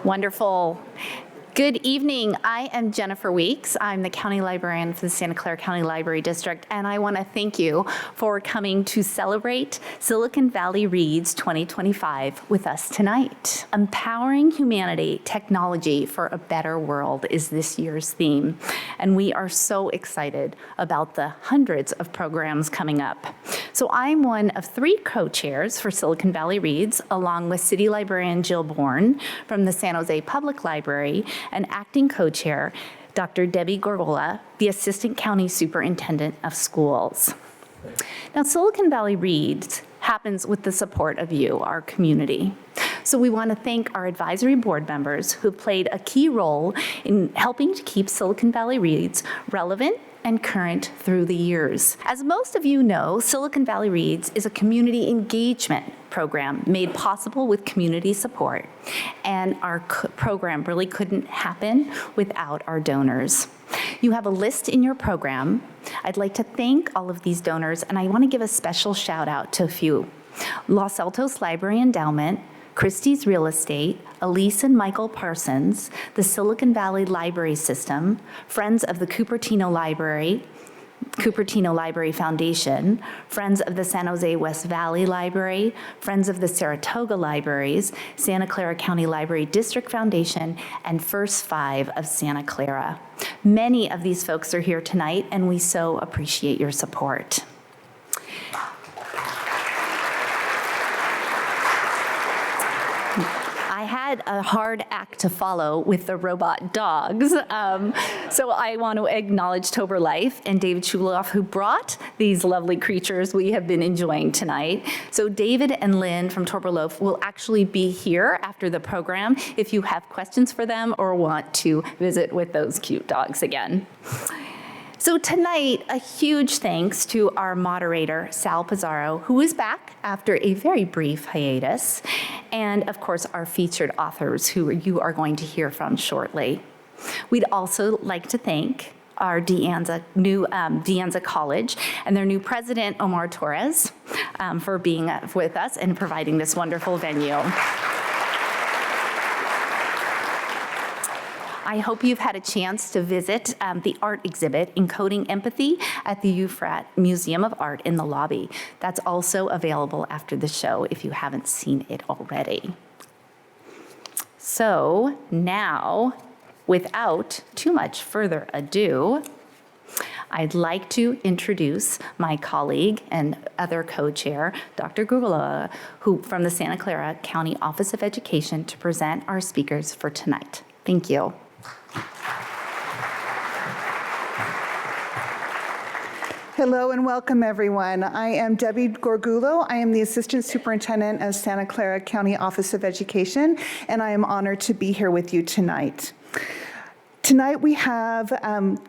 Wonderful. Good evening. I am Jennifer Weeks. I'm the County Librarian for the Santa Clara County Library District, and I want to thank you for coming to celebrate Silicon Valley Reads 2025 with us tonight. Empowering humanity, technology for a better world is this year's theme, and we are so excited about the hundreds of programs coming up. So I'm one of 3 co-chairs for Silicon Valley Reads, along with City Librarian Jill Bourne from the San Jose Public Library, and acting co-chair, Dr. Debbie Gorgola, the Assistant County Superintendent of Schools. Now, Silicon Valley Reads happens with the support of you, our community. So we want to thank our advisory board members who played a key role in helping to keep Silicon Valley Reads relevant and current through the years. As most of you know, Silicon Valley Reads is a community engagement program made possible with community support, and our program really couldn't happen without our donors. You have a list in your program. I'd like to thank all of these donors, and I want to give a special shout out to a few. Los Altos Library Endowment, Christie's Real Estate, Elise and Michael Parsons, the Silicon Valley Library System, Friends of the Cupertino Library Foundation, Friends of the San Jose West Valley Library, Friends of the Saratoga Libraries, Santa Clara County Library District Foundation, and First Five of Santa Clara. Many of these folks are here tonight, and we so appreciate your support. I had a hard act to follow with the robot dogs. So I want to acknowledge Tober Life and David Chuloff, who brought these lovely creatures we have been enjoying tonight. So David and Lynn from Tober Loaf will actually be here after the program if you have questions for them or want to visit with those cute dogs again. So tonight, a huge thanks to our moderator, Sal Pizarro, who is back after a very brief hiatus, and of course, our featured authors who you are going to hear from shortly. We'd also like to thank our De Anza College and their new president, Omar Torres, for being with us and providing this wonderful venue. I hope you've had a chance to visit the art exhibit, Encoding Empathy, at the UFRAT Museum of Art in the lobby. That's also available after the show if you haven't seen it already. So now, without too much further ado, I'd like to introduce my colleague and other co-chair, Dr. Gorgola, who from the Santa Clara County Office of Education, to present our speakers for tonight. Thank you. Hello and welcome, everyone. I am Debbie Gorgulo. I am the Assistant Superintendent of Santa Clara County Office of Education, and I am honored to be here with you tonight. Tonight we have,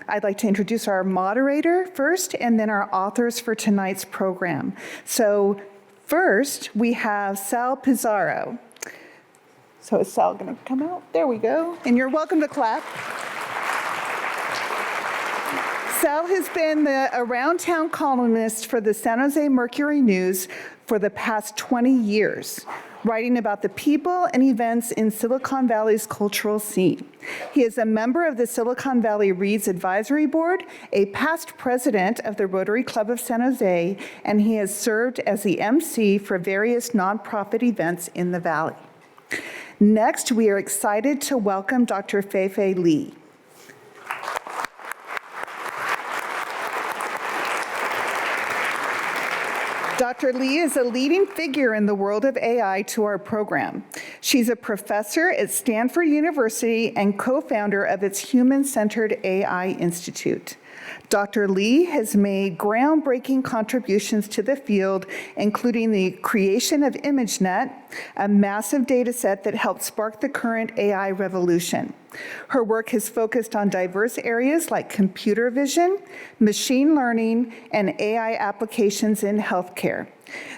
I'd like to introduce our moderator first, and then our authors for tonight's program. So first, we have Sal Pizarro. So is Sal going to come out? There we go. And you're welcome to clap. Sal has been the around-town columnist for the San Jose Mercury News for the past 20 years, writing about the people and events in Silicon Valley's cultural scene. He is a member of the Silicon Valley Reads Advisory Board, a past president of the Rotary Club of San Jose, and he has served as the MC for various nonprofit events in the Valley. Next, we are excited to welcome Dr. Fei-Fei Li. Dr. Li is a leading figure in the world of AI to our program. She's a professor at Stanford University and co-founder of its Human-Centered AI Institute. Dr. Li has made groundbreaking contributions to the field, including the creation of ImageNet, a massive data set that helped spark the current AI revolution. Her work has focused on diverse areas like computer vision, machine learning, and AI applications in healthcare.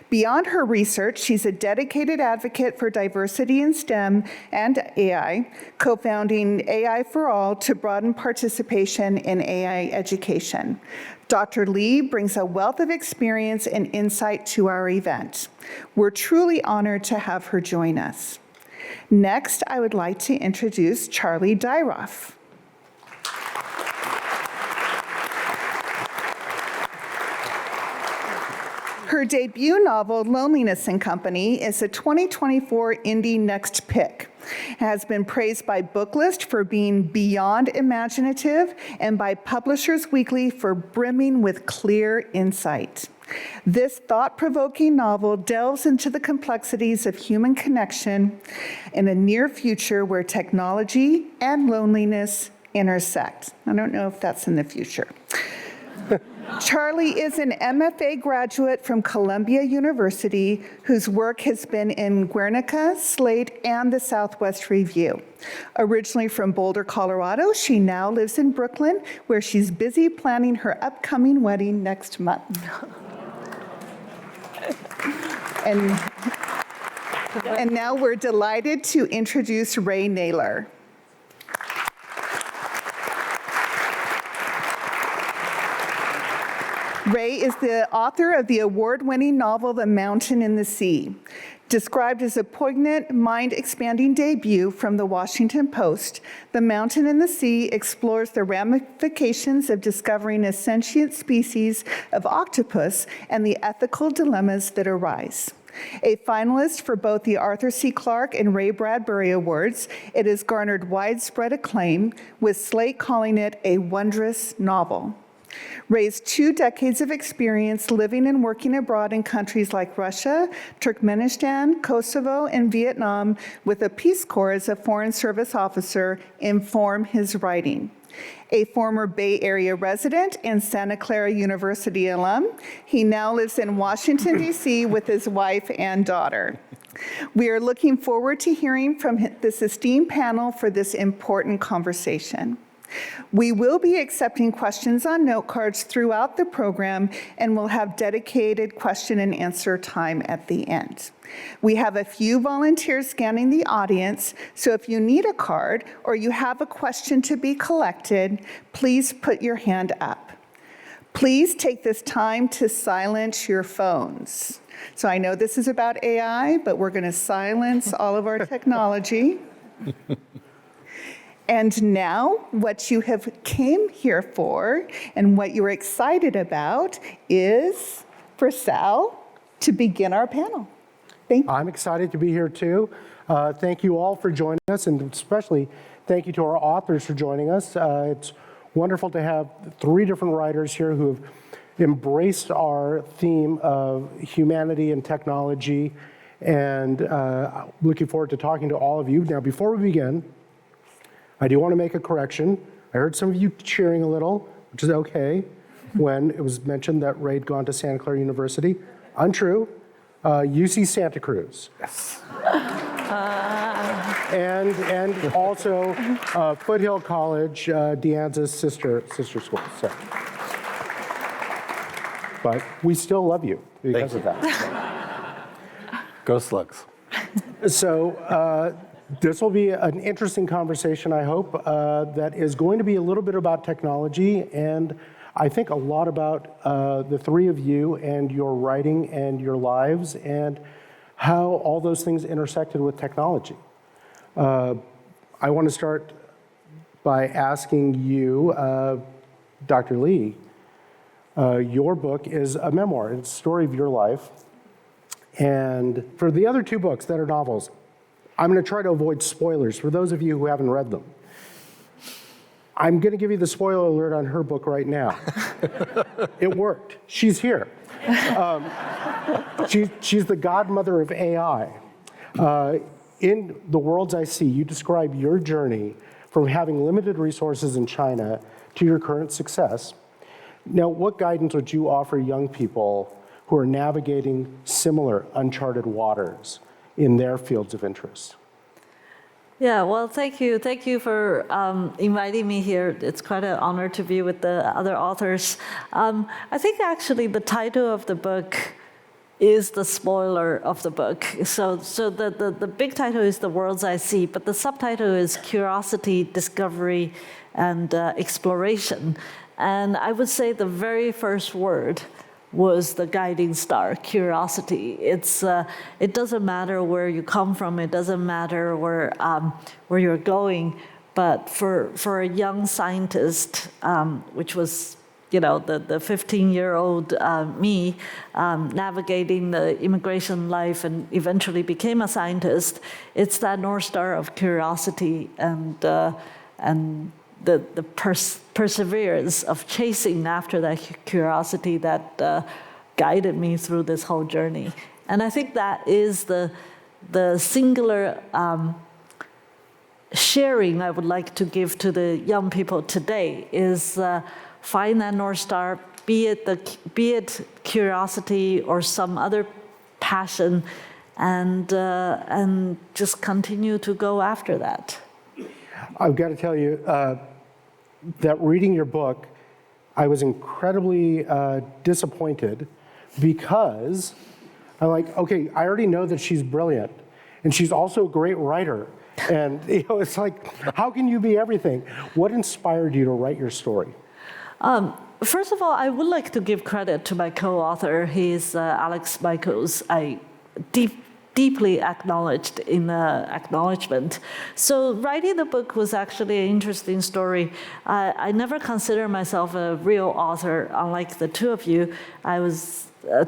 Beyond her research, she's a dedicated advocate for diversity in STEM and AI, co-founding AI for All to broaden participation in AI education. Dr. Li brings a wealth of experience and insight to our event. We're truly honored to have her join us. Next, I would like to introduce Charlie Dyroff. Her debut novel, Loneliness and Company, is a 2024 Indie Next Pick. It has been praised by Booklist for being beyond imaginative and by Publishers Weekly for brimming with clear insight. This thought-provoking novel delves into the complexities of human connection in a near future where technology and loneliness intersect. I don't know if that's in the future. Charlie is an MFA graduate from Columbia University whose work has been in Guernica, Slate, and the Southwest Review. Originally from Boulder, Colorado, she now lives in Brooklyn, where she's busy planning her upcoming wedding next month. And now we're delighted to introduce Ray Naylor. Ray is the author of the award-winning novel, The Mountain in the Sea. Described as a poignant, mind-expanding debut from the Washington Post, The Mountain in the Sea explores the ramifications of discovering a sentient species of octopus and the ethical dilemmas that arise. A finalist for both the Arthur C. Clarke and Ray Bradbury Awards, it has garnered widespread acclaim, with Slate calling it a wondrous novel. Ray's 2 decades of experience living and working abroad in countries like Russia, Turkmenistan, Kosovo, and Vietnam, with a Peace Corps as a Foreign Service officer, inform his writing. A former Bay Area resident and Santa Clara University alum, he now lives in Washington, D.C. with his wife and daughter. We are looking forward to hearing from this esteemed panel for this important conversation. We will be accepting questions on note cards throughout the program and will have dedicated question and answer time at the end. We have a few volunteers scanning the audience, so if you need a card or you have a question to be collected, please put your hand up. Please take this time to silence your phones. So I know this is about AI, but we're going to silence all of our technology. And now, what you have came here for and what you're excited about is for Sal to begin our panel. Thank you. I'm excited to be here too. Thank you all for joining us, and especially thank you to our authors for joining us. It's wonderful to have 3 different writers here who have embraced our theme of humanity and technology, and looking forward to talking to all of you. Now, before we begin, I do want to make a correction. I heard some of you cheering a little, which is okay, when it was mentioned that Ray had gone to Santa Clara University. Untrue. UC Santa Cruz. Yes. And also Foothill College, Deanza's sister school. So. But we still love you because of that. Go Slugs. So this will be an interesting conversation, I hope, that is going to be a little bit about technology, and I think a lot about the 3 of you and your writing and your lives and how all those things intersected with technology. I want to start by asking you, Dr. Lee, your book is a memoir. It's a story of your life. And for the other 2 books that are novels, I'm going to try to avoid spoilers for those of you who haven't read them. I'm going to give you the spoiler alert on her book right now. It worked. She's here. She's the godmother of AI. In The Worlds I See, you describe your journey from having limited resources in China to your current success. Now, what guidance would you offer young people who are navigating similar uncharted waters in their fields of interest? Yeah, well, thank you. Thank you for inviting me here. It's quite an honor to be with the other authors. I think actually the title of the book is the spoiler of the book. So the big title is The Worlds I See, but the subtitle is Curiosity, Discovery, and Exploration. And I would say the very first word was the guiding star, curiosity. It doesn't matter where you come from, it doesn't matter where you're going, but for a young scientist, which was the 15-year-old me navigating the immigration life and eventually became a scientist, it's that North Star of curiosity and the perseverance of chasing after that curiosity that guided me through this whole journey. And I think that is the singular sharing I would like to give to the young people today is find that North Star, be it curiosity or some other passion, and just continue to go after that. I've got to tell you that reading your book, I was incredibly disappointed because I'm like, okay, I already know that she's brilliant, and she's also a great writer. And it's like, how can you be everything? What inspired you to write your story? First of all, I would like to give credit to my co-author. He's Alex Michaels. I deeply acknowledged in the acknowledgement. So writing the book was actually an interesting story. I never considered myself a real author, unlike the two of you. I am a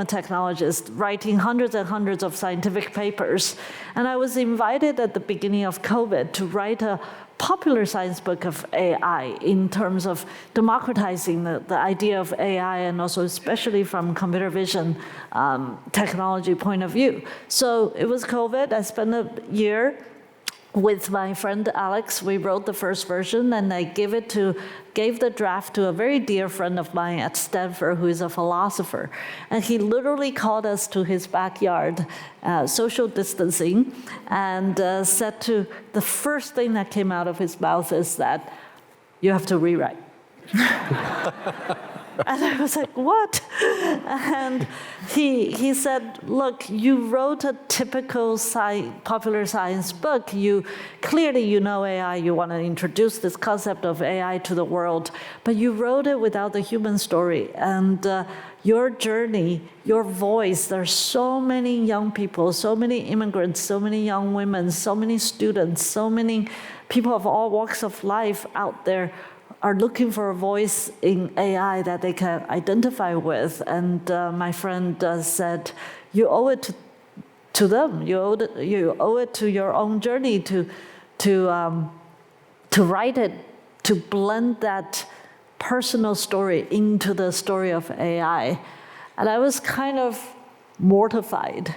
technologist writing hundreds and hundreds of scientific papers. And I was invited at the beginning of COVID to write a popular science book of AI in terms of democratizing the idea of AI, and also especially from computer vision technology point of view. So it was COVID. I spent a year with my friend Alex. We wrote the first version, and I gave the draft to a very dear friend of mine at Stanford who is a philosopher. And he literally called us to his backyard, social distancing, and said the first thing that came out of his mouth is that you have to rewrite. And I was like, what? And he said, look, you wrote a typical popular science book. Clearly you know AI, you want to introduce this concept of AI to the world, but you wrote it without the human story. And your journey, your voice, there's so many young people, so many immigrants, so many young women, so many students, so many people of all walks of life out there are looking for a voice in AI that they can identify with. And my friend said, you owe it to them. You owe it to your own journey to write it, to blend that personal story into the story of AI. And I was kind of mortified.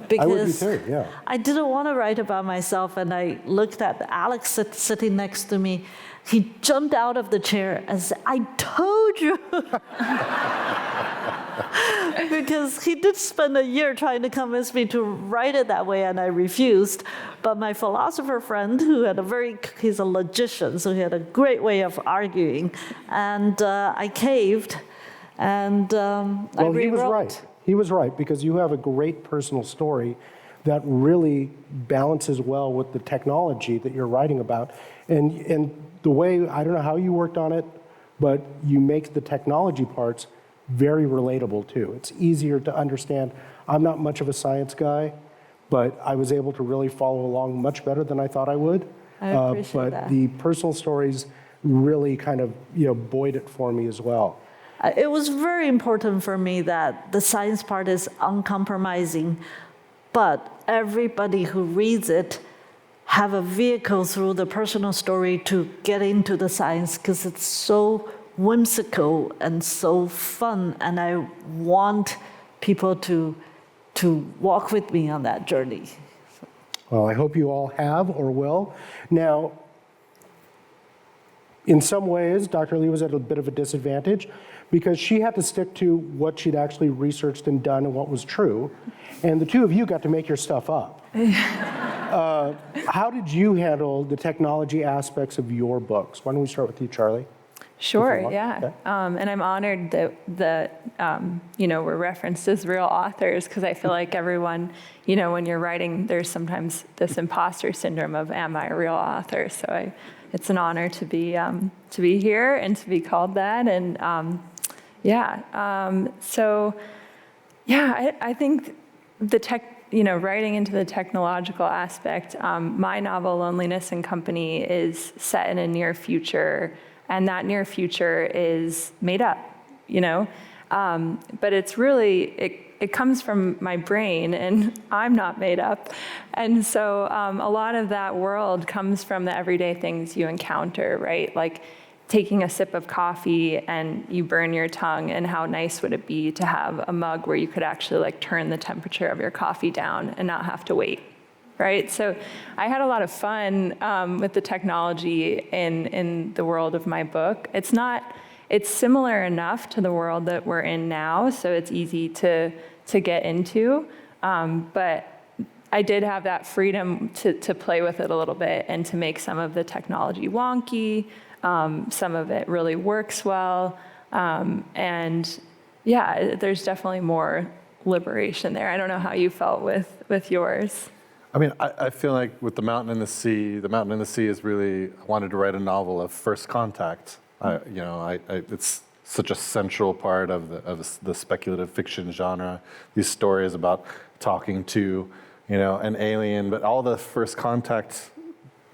Because I would be too, yeah. I didn't want to write about myself, and I looked at Alex sitting next to me. He jumped out of the chair and said, I told you. Because he did spend a year trying to convince me to write it that way, and I refused. But my philosopher friend, he's a logician, so he had a great way of arguing. And I caved, and I rewrote. He was right. He was right, because you have a great personal story that really balances well with the technology that you're writing about. And the way, I don't know how you worked on it, but you make the technology parts very relatable too. It's easier to understand. I'm not much of a science guy, but I was able to really follow along much better than I thought I would. I appreciate that. But the personal stories really kind of buoyed it for me as well. It was very important for me that the science part is uncompromising, but everybody who reads it have a vehicle through the personal story to get into the science, because it's so whimsical and so fun, and I want people to walk with me on that journey. Well, I hope you all have or will. Now, in some ways, Dr. Lee was at a bit of a disadvantage because she had to stick to what she'd actually researched and done and what was true, and the two of you got to make your stuff up. How did you handle the technology aspects of your books? Why don't we start with you, Charlie? Sure, yeah. Okay. And I'm honored that we're referenced as real authors, because I feel like everyone, when you're writing, there's sometimes this imposter syndrome of, am I a real author? So it's an honor to be here and to be called that. And Yeah. I think writing into the technological aspect, my novel, Loneliness and Company, is set in a near future, and that near future is made up, But it's really, it comes from my brain, and I'm not made up. And so a lot of that world comes from the everyday things you encounter, right? Like taking a sip of coffee and you burn your tongue, and how nice would it be to have a mug where you could actually like turn the temperature of your coffee down and not have to wait, right? So I had a lot of fun with the technology in the world of my book. It's similar enough to the world that we're in now, so it's easy to get into, but I did have that freedom to play with it a little bit and to make some of the technology wonky. Some of it really works well. And yeah, there's definitely more liberation there. I don't know how you felt with yours. I mean, I feel like with The Mountain and the Sea, The Mountain and the Sea is really, I wanted to write a novel of first contact. It's such a central part of the speculative fiction genre. These stories about talking to, an alien, but all the first contact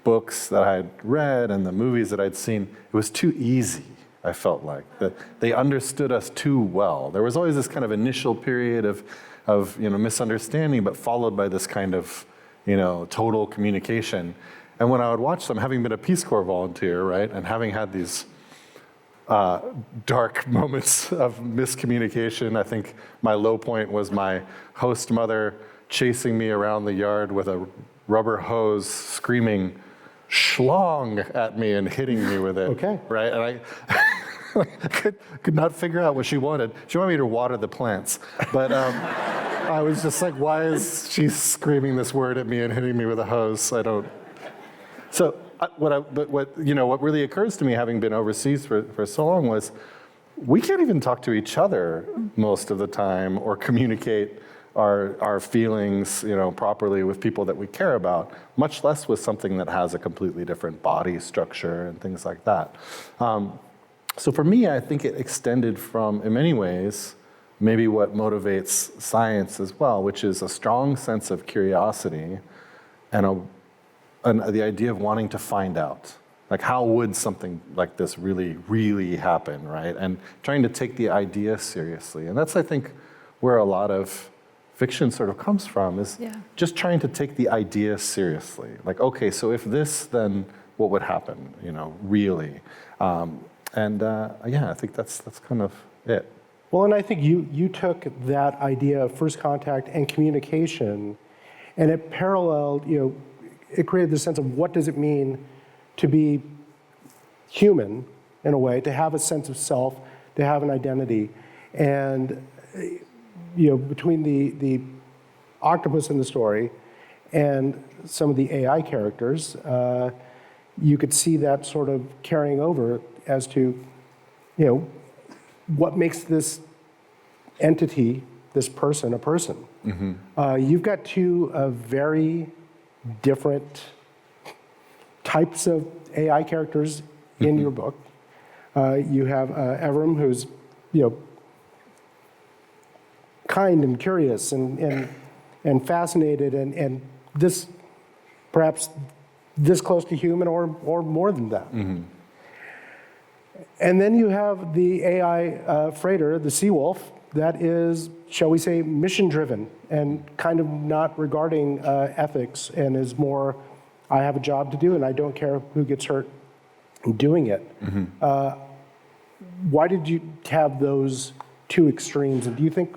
books that I'd read and the movies that I'd seen, it was too easy, I felt like. That they understood us too well. There was always this kind of initial period of misunderstanding, but followed by this kind of, total communication. And when I would watch them, having been a Peace Corps volunteer, right, and having had these dark moments of miscommunication, I think my low point was my host mother chasing me around the yard with a rubber hose, screaming schlong at me and hitting me with it. Okay. Right? And I could not figure out what she wanted. She wanted me to water the plants. But I was just like, why is she screaming this word at me and hitting me with a hose? I don't. So what really occurs to me, having been overseas for so long, was we can't even talk to each other most of the time or communicate our feelings, properly with people that we care about, much less with something that has a completely different body structure and things like that. So for me, I think it extended from, in many ways, maybe what motivates science as well, which is a strong sense of curiosity and the idea of wanting to find out. Like, how would something like this really, really happen, right? And trying to take the idea seriously. And that's, I think, where a lot of fiction sort of comes from, is just trying to take the idea seriously. Like, okay, so if this, then what would happen, really? I think that's kind of it. Well, and I think you took that idea of first contact and communication, and it paralleled, it created the sense of what does it mean to be human, in a way, to have a sense of self, to have an identity. And between the octopus in the story and some of the AI characters, you could see that sort of carrying over as to, what makes this entity, this person, a person. Mm-hmm. You've got two very different types of AI characters in your book. You have Evram, who's, kind and curious and fascinated and this, perhaps this close to human or more than that. Mm-hmm. And then you have the AI freighter, the Seawolf, that is, shall we say, mission-driven and kind of not regarding ethics, and is more, I have a job to do and I don't care who gets hurt doing it. Mm-hmm. Why did you have those two extremes? And do you think,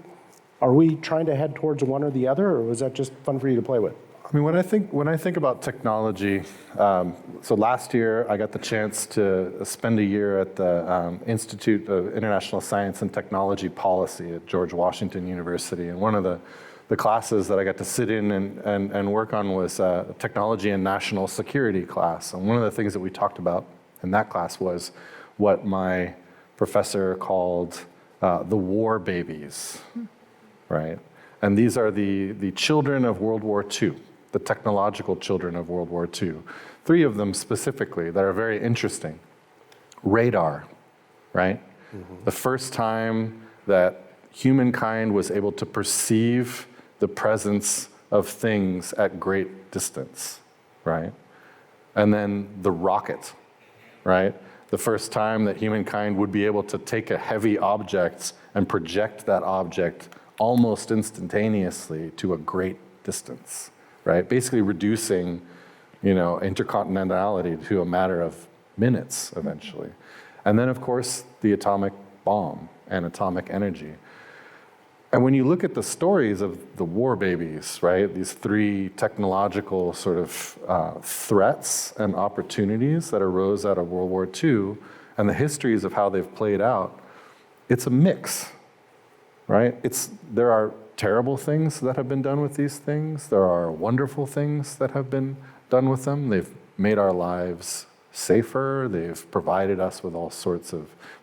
are we trying to head towards one or the other, or was that just fun for you to play with? I mean, when I think about technology, so last year I got the chance to spend a year at the Institute of International Science and Technology Policy at George Washington University, and one of the classes that I got to sit in and work on was Technology and National Security class. And one of the things that we talked about in that class was what my professor called the war babies, right? And these are the children of World War II. The technological children of World War II. 3 of them specifically that are very interesting. Radar, right? The first time that humankind was able to perceive the presence of things at great distance, right? And then the rocket, right? The first time that humankind would be able to take a heavy object and project that object almost instantaneously to a great distance, right? Basically reducing, intercontinentality to a matter of minutes eventually. And then, of course, the atomic bomb and atomic energy. And when you look at the stories of the war babies, right, these three technological sort of threats and opportunities that arose out of World War II, and the histories of how they've played out, it's a mix, right? There are terrible things that have been done with these things. There are wonderful things that have been done with them. They've made our lives safer. They've provided us with all sorts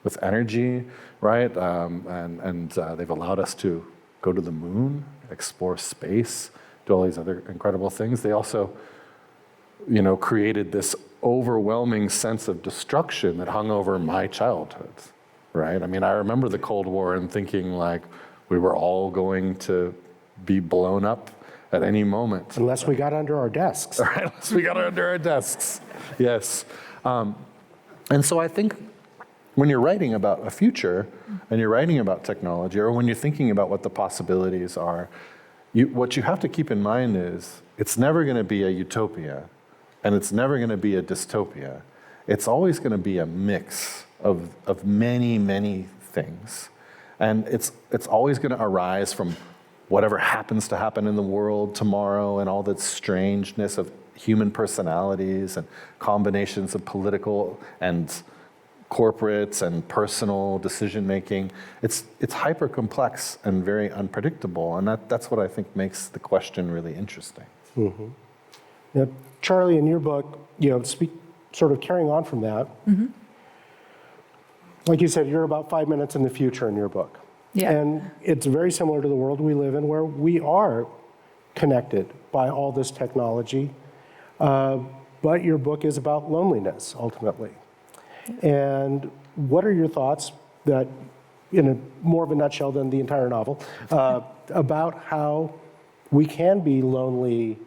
with energy, right? And they've allowed us to go to the moon, explore space, do all these other incredible things. They also, created this overwhelming sense of destruction that hung over my childhood, right? I mean, I remember the Cold War and thinking like we were all going to be blown up at any moment. Unless we got under our desks. Right, unless we got under our desks. Yes. And so I think when you're writing about a future and you're writing about technology, or when you're thinking about what the possibilities are, what you have to keep in mind is it's never going to be a utopia and it's never going to be a dystopia. It's always going to be a mix of many, many things. And it's always going to arise from whatever happens to happen in the world tomorrow and all the strangeness of human personalities and combinations of political and corporate and personal decision making. It's hyper complex and very unpredictable, and that's what I think makes the question really interesting. Mm-hmm. Now, Charlie, in your book, sort of carrying on from that, like you said, you're about 5 minutes in the future in your book. Yeah. And it's very similar to the world we live in, where we are connected by all this technology. But your book is about loneliness, ultimately. And what are your thoughts that, in more of a nutshell than the entire novel, about how we can be lonely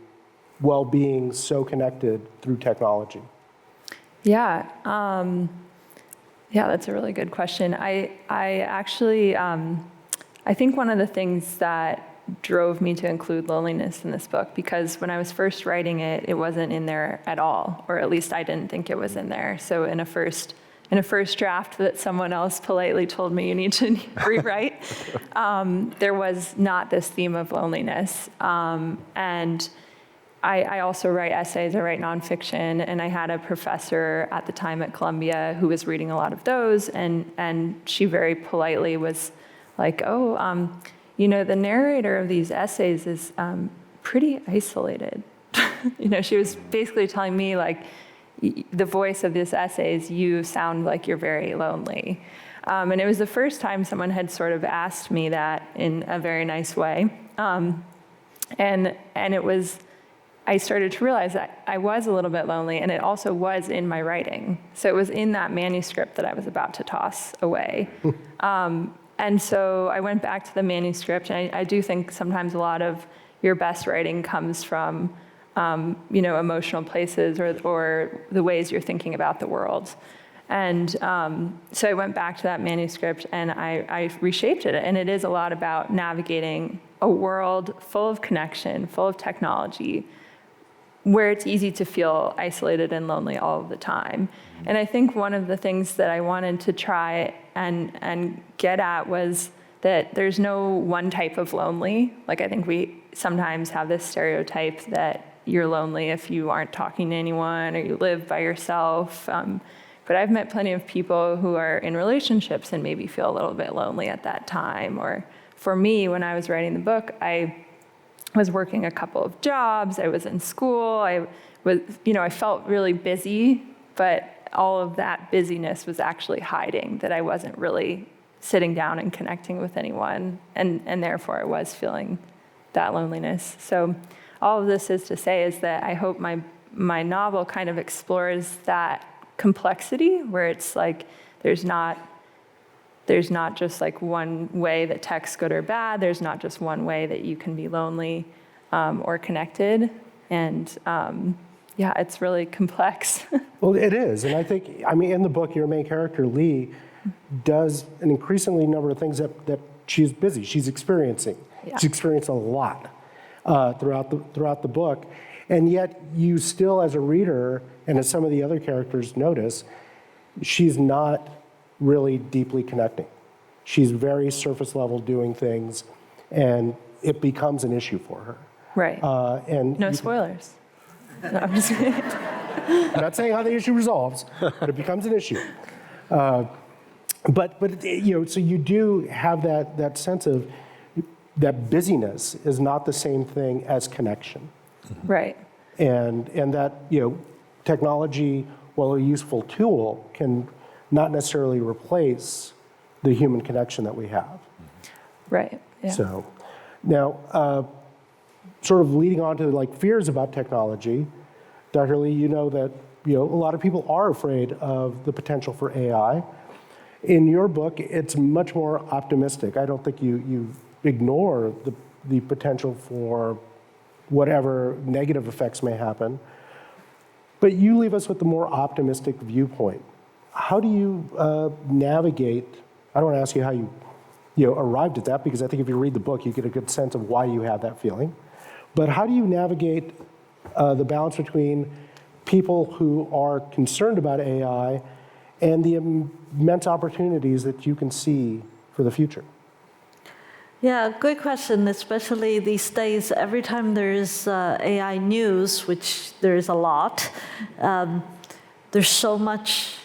while being so connected through technology? Yeah. Yeah, that's a really good question. I actually, I think one of the things that drove me to include loneliness in this book, because when I was first writing it, it wasn't in there at all, or at least I didn't think it was in there. So in a first draft that someone else politely told me you need to rewrite, there was not this theme of loneliness. And I also write essays, I write nonfiction, and I had a professor at the time at Columbia who was reading a lot of those, and she very politely was like, the narrator of these essays is pretty isolated. She was basically telling me, like, the voice of these essays, you sound like you're very lonely. And it was the first time someone had sort of asked me that in a very nice way. And it was, I started to realize that I was a little bit lonely, and it also was in my writing. So it was in that manuscript that I was about to toss away. And so I went back to the manuscript, and I do think sometimes a lot of your best writing comes from, emotional places or the ways you're thinking about the world. And so I went back to that manuscript, and I reshaped it. And it is a lot about navigating a world full of connection, full of technology, where it's easy to feel isolated and lonely all of the time. And I think one of the things that I wanted to try and get at was that there's no one type of lonely. Like, I think we sometimes have this stereotype that you're lonely if you aren't talking to anyone or you live by yourself. But I've met plenty of people who are in relationships and maybe feel a little bit lonely at that time. Or for me, when I was writing the book, I was working a couple of jobs, I was in school, I felt really busy, but all of that busyness was actually hiding, that I wasn't really sitting down and connecting with anyone, and therefore I was feeling that loneliness. So all of this is to say is that I hope my novel kind of explores that complexity, where it's like there's not there's not just like one way that tech's good or bad. There's not just one way that you can be lonely or connected. And yeah, it's really complex. Well, it is. And I think, I mean, in the book, your main character, Lee, does an increasingly number of things that she's busy, she's experiencing. Yeah. She's experienced a lot throughout the book. And yet you still, as a reader, and as some of the other characters notice, she's not really deeply connecting. She's very surface level doing things, and it becomes an issue for her. Right. And No spoilers. No, I'm just kidding. I'm not saying how the issue resolves, but it becomes an issue. But you know, so you do have that sense of that busyness is not the same thing as connection, Right. and that, you know, technology, while a useful tool, can not necessarily replace the human connection that we have. Right. Yeah. So now, sort of leading on to like fears about technology, Dr. Lee, you know that, you know, a lot of people are afraid of the potential for AI. In your book, it's much more optimistic. I don't think you ignore the potential for whatever negative effects may happen, but you leave us with the more optimistic viewpoint. How do you navigate? I don't want to ask you how you arrived at that, because I think if you read the book, you get a good sense of why you have that feeling. But how do you navigate the balance between people who are concerned about AI and the immense opportunities that you can see for the future? Yeah, good question, especially these days. Every time there's AI news, which there is a lot, there's so much,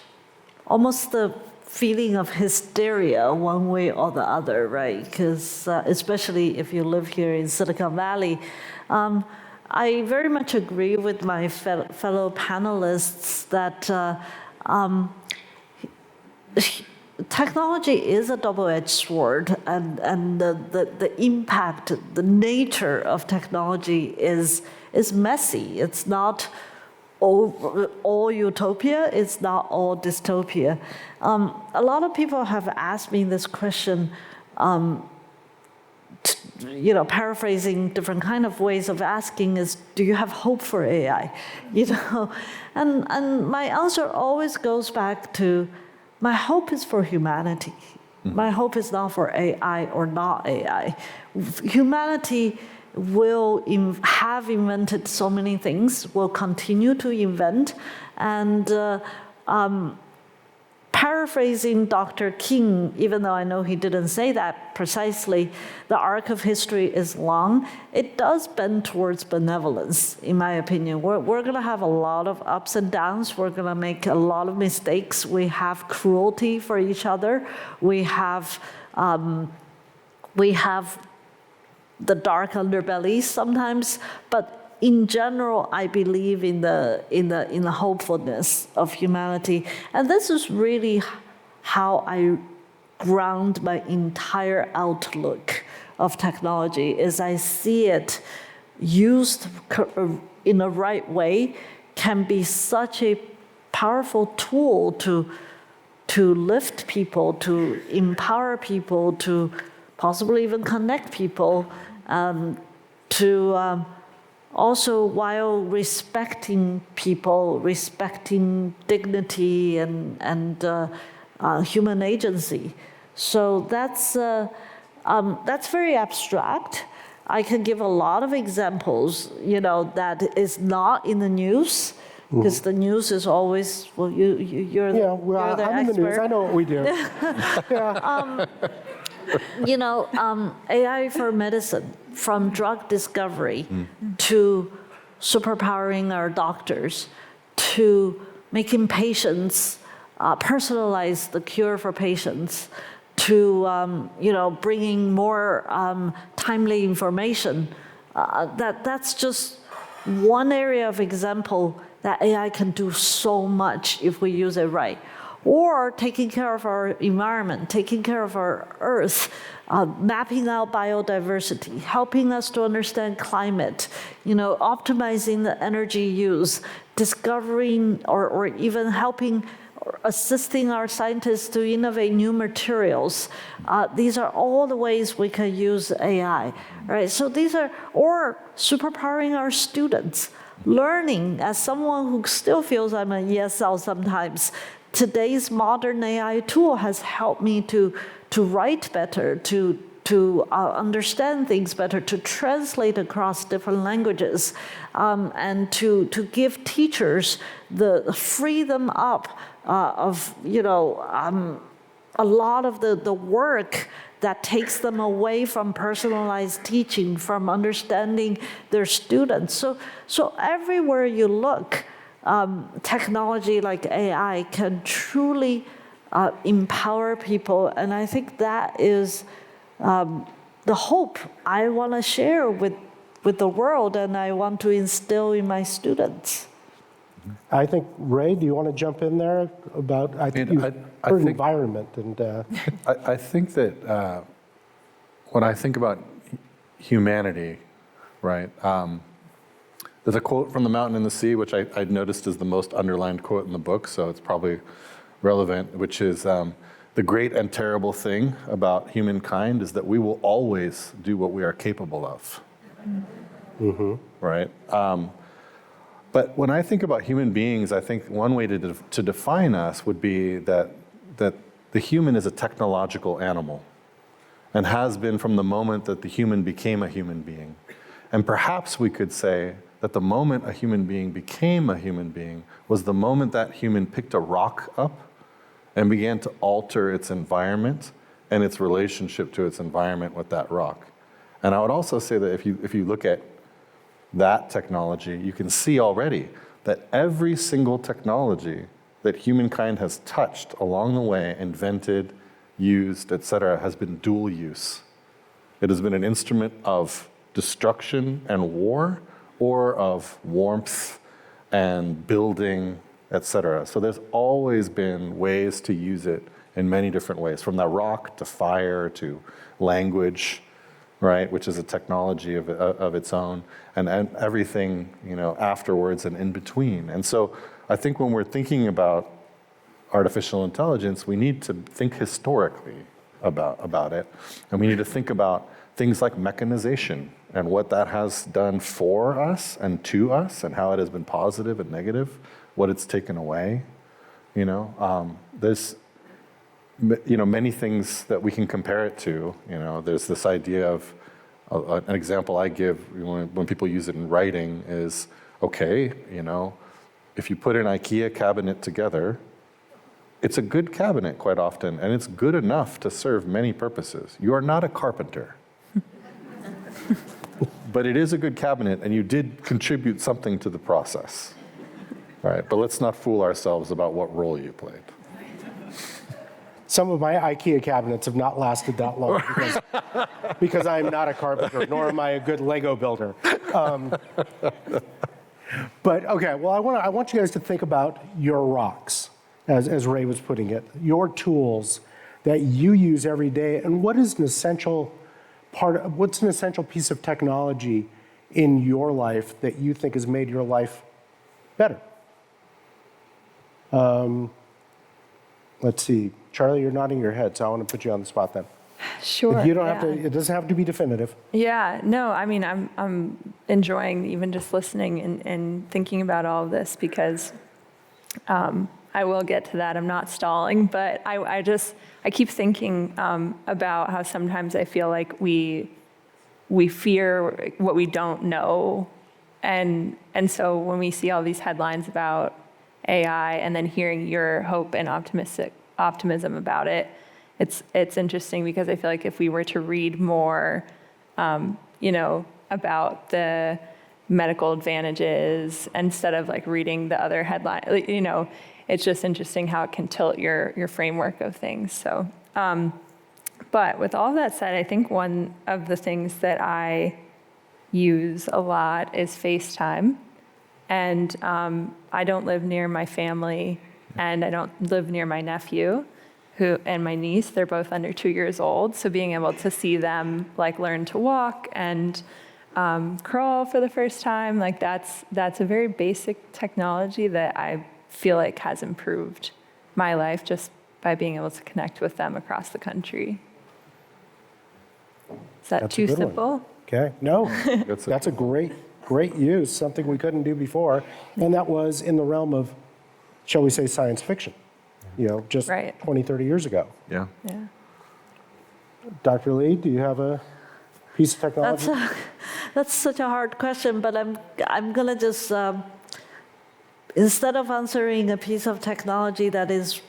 almost the feeling of hysteria one way or the other, right? Because especially if you live here in Silicon Valley, I very much agree with my fellow panelists that technology is a double-edged sword, and the impact, the nature of technology is messy. It's not all utopia, it's not all dystopia. A lot of people have asked me this question, you know, paraphrasing different kind of ways of asking is, do you have hope for AI? You know, and my answer always goes back to, my hope is for humanity. My hope is not for AI or not AI. Humanity will have invented so many things, will continue to invent, and paraphrasing Dr. King, even though I know he didn't say that precisely, the arc of history is long. It does bend towards benevolence, in my opinion. We're going to have a lot of ups and downs. We're going to make a lot of mistakes. We have cruelty for each other. We have the dark underbelly sometimes, but in general, I believe in the hopefulness of humanity, and this is really how I ground my entire outlook of technology. Is I see it used in the right way can be such a powerful tool to lift people, to empower people, to possibly even connect people, to also, while respecting people, respecting dignity and human agency. So that's very abstract. I can give a lot of examples, you know, that is not in the news, because the news is always, well, you're the I'm expert. in the news. I know what we do. You know, AI for medicine, from drug discovery to superpowering our doctors, to making patients personalize the cure for patients, to you know, bringing more timely information. That's just one area of example that AI can do so much if we use it right. Or taking care of our environment, taking care of our earth, mapping out biodiversity, helping us to understand climate, you know, optimizing the energy use, discovering or even helping assisting our scientists to innovate new materials. These are all the ways we can use AI, right? So these are, or superpowering our students. Learning, as someone who still feels I'm an ESL sometimes, today's modern AI tool has helped me to write better, to understand things better, to translate across different languages, and to give teachers the freedom up of, a lot of the work that takes them away from personalized teaching, from understanding their students. So everywhere you look, technology like AI can truly empower people, and I think that is the hope I want to share with the world, and I want to instill in my students. I think, Ray, do you want to jump in there about I think environment and I think that when I think about humanity, right, there's a quote from The Mountain and the Sea, which I noticed is the most underlined quote in the book, so it's probably relevant, which is the great and terrible thing about humankind is that we will always do what we are capable of, right? But when I think about human beings, I think one way to define us would be that the human is a technological animal and has been from the moment that the human became a human being. And perhaps we could say that the moment a human being became a human being was the moment that human picked a rock up and began to alter its environment and its relationship to its environment with that rock. And I would also say that if you look at that technology, you can see already that every single technology that humankind has touched along the way, invented, used, etc., has been dual use. It has been an instrument of destruction and war, or of warmth and building, etc. So there's always been ways to use it in many different ways, from the rock to fire to language, right, which is a technology of its own, and everything, afterwards and in between. And so I think when we're thinking about artificial intelligence, we need to think historically about it, and we need to think about things like mechanization and what that has done for us and to us, and how it has been positive and negative, what it's taken away. There's many things that we can compare it to. There's this idea of an example I give when people use it in writing is, okay, if you put an IKEA cabinet together, it's a good cabinet quite often, and it's good enough to serve many purposes. You are not a carpenter. But it is a good cabinet, and you did contribute something to the process. All right, but let's not fool ourselves about what role you played. some of my IKEA cabinets have not lasted that long because I'm not a carpenter, nor am I a good Lego builder. But okay, well, I want you guys to think about your rocks, as Ray was putting it, your tools that you use every day, and what's an essential piece of technology in your life that you think has made your life better? Let's see, Charlie, you're nodding your head, so I want to put you on the spot then. Sure. You don't have to. It doesn't have to be definitive. Yeah, no, I mean, I'm enjoying even just listening and thinking about all of this, because I will get to that. I'm not stalling, but I keep thinking about how sometimes I feel like we fear what we don't know, and so when we see all these headlines about AI and then hearing your hope and optimism about it, it's interesting, because I feel like if we were to read more, about the medical advantages instead of like reading the other headline, it's just interesting how it can tilt your framework of things. So, but with all of that said, I think one of the things that I use a lot is FaceTime. And I don't live near my family, and I don't live near my nephew and my niece. They're both under 2 years old. So being able to see them like learn to walk and crawl for the first time, that's a very basic technology that I feel like has improved my life just by being able to connect with them across the country. Is that That's a too good one. simple? Okay, no, That's that's a great use, something we couldn't do before. And that was in the realm of, shall we say, science fiction, just Right. 20, 30 years ago. Yeah. Yeah. Dr. Lee, do you have a piece of technology? That's such a hard question, but I'm gonna just instead of answering a piece of technology that is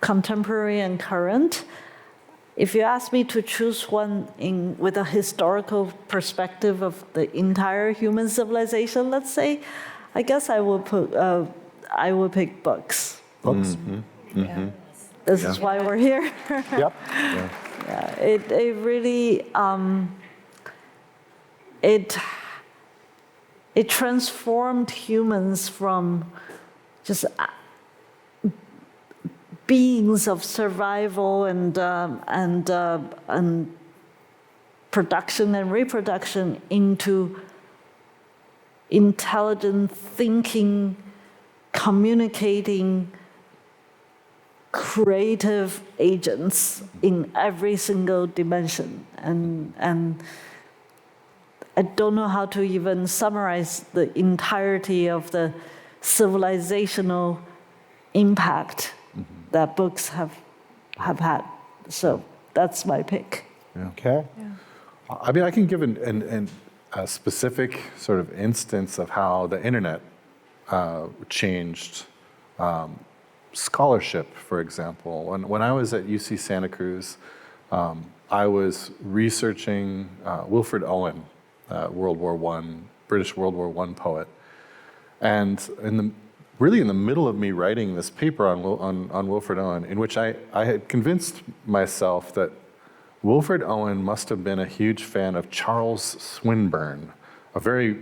contemporary and current, if you ask me to choose one with a historical perspective of the entire human civilization, let's say, I guess I will pick books. Books? Yeah. This is why we're here. Yep. Yeah, it really it transformed humans from just beings of survival and production and reproduction into intelligent thinking, communicating, creative agents in every single dimension. And I don't know how to even summarize the entirety of the civilizational impact that books have had. So that's my pick. Okay. I mean, I can give a specific sort of instance of how the internet changed scholarship, for example. When I was at UC Santa Cruz, I was researching Wilfred Owen, British World War I poet. And really in the middle of me writing this paper on Wilfred Owen, in which I had convinced myself that Wilfred Owen must have been a huge fan of Charles Swinburne, a very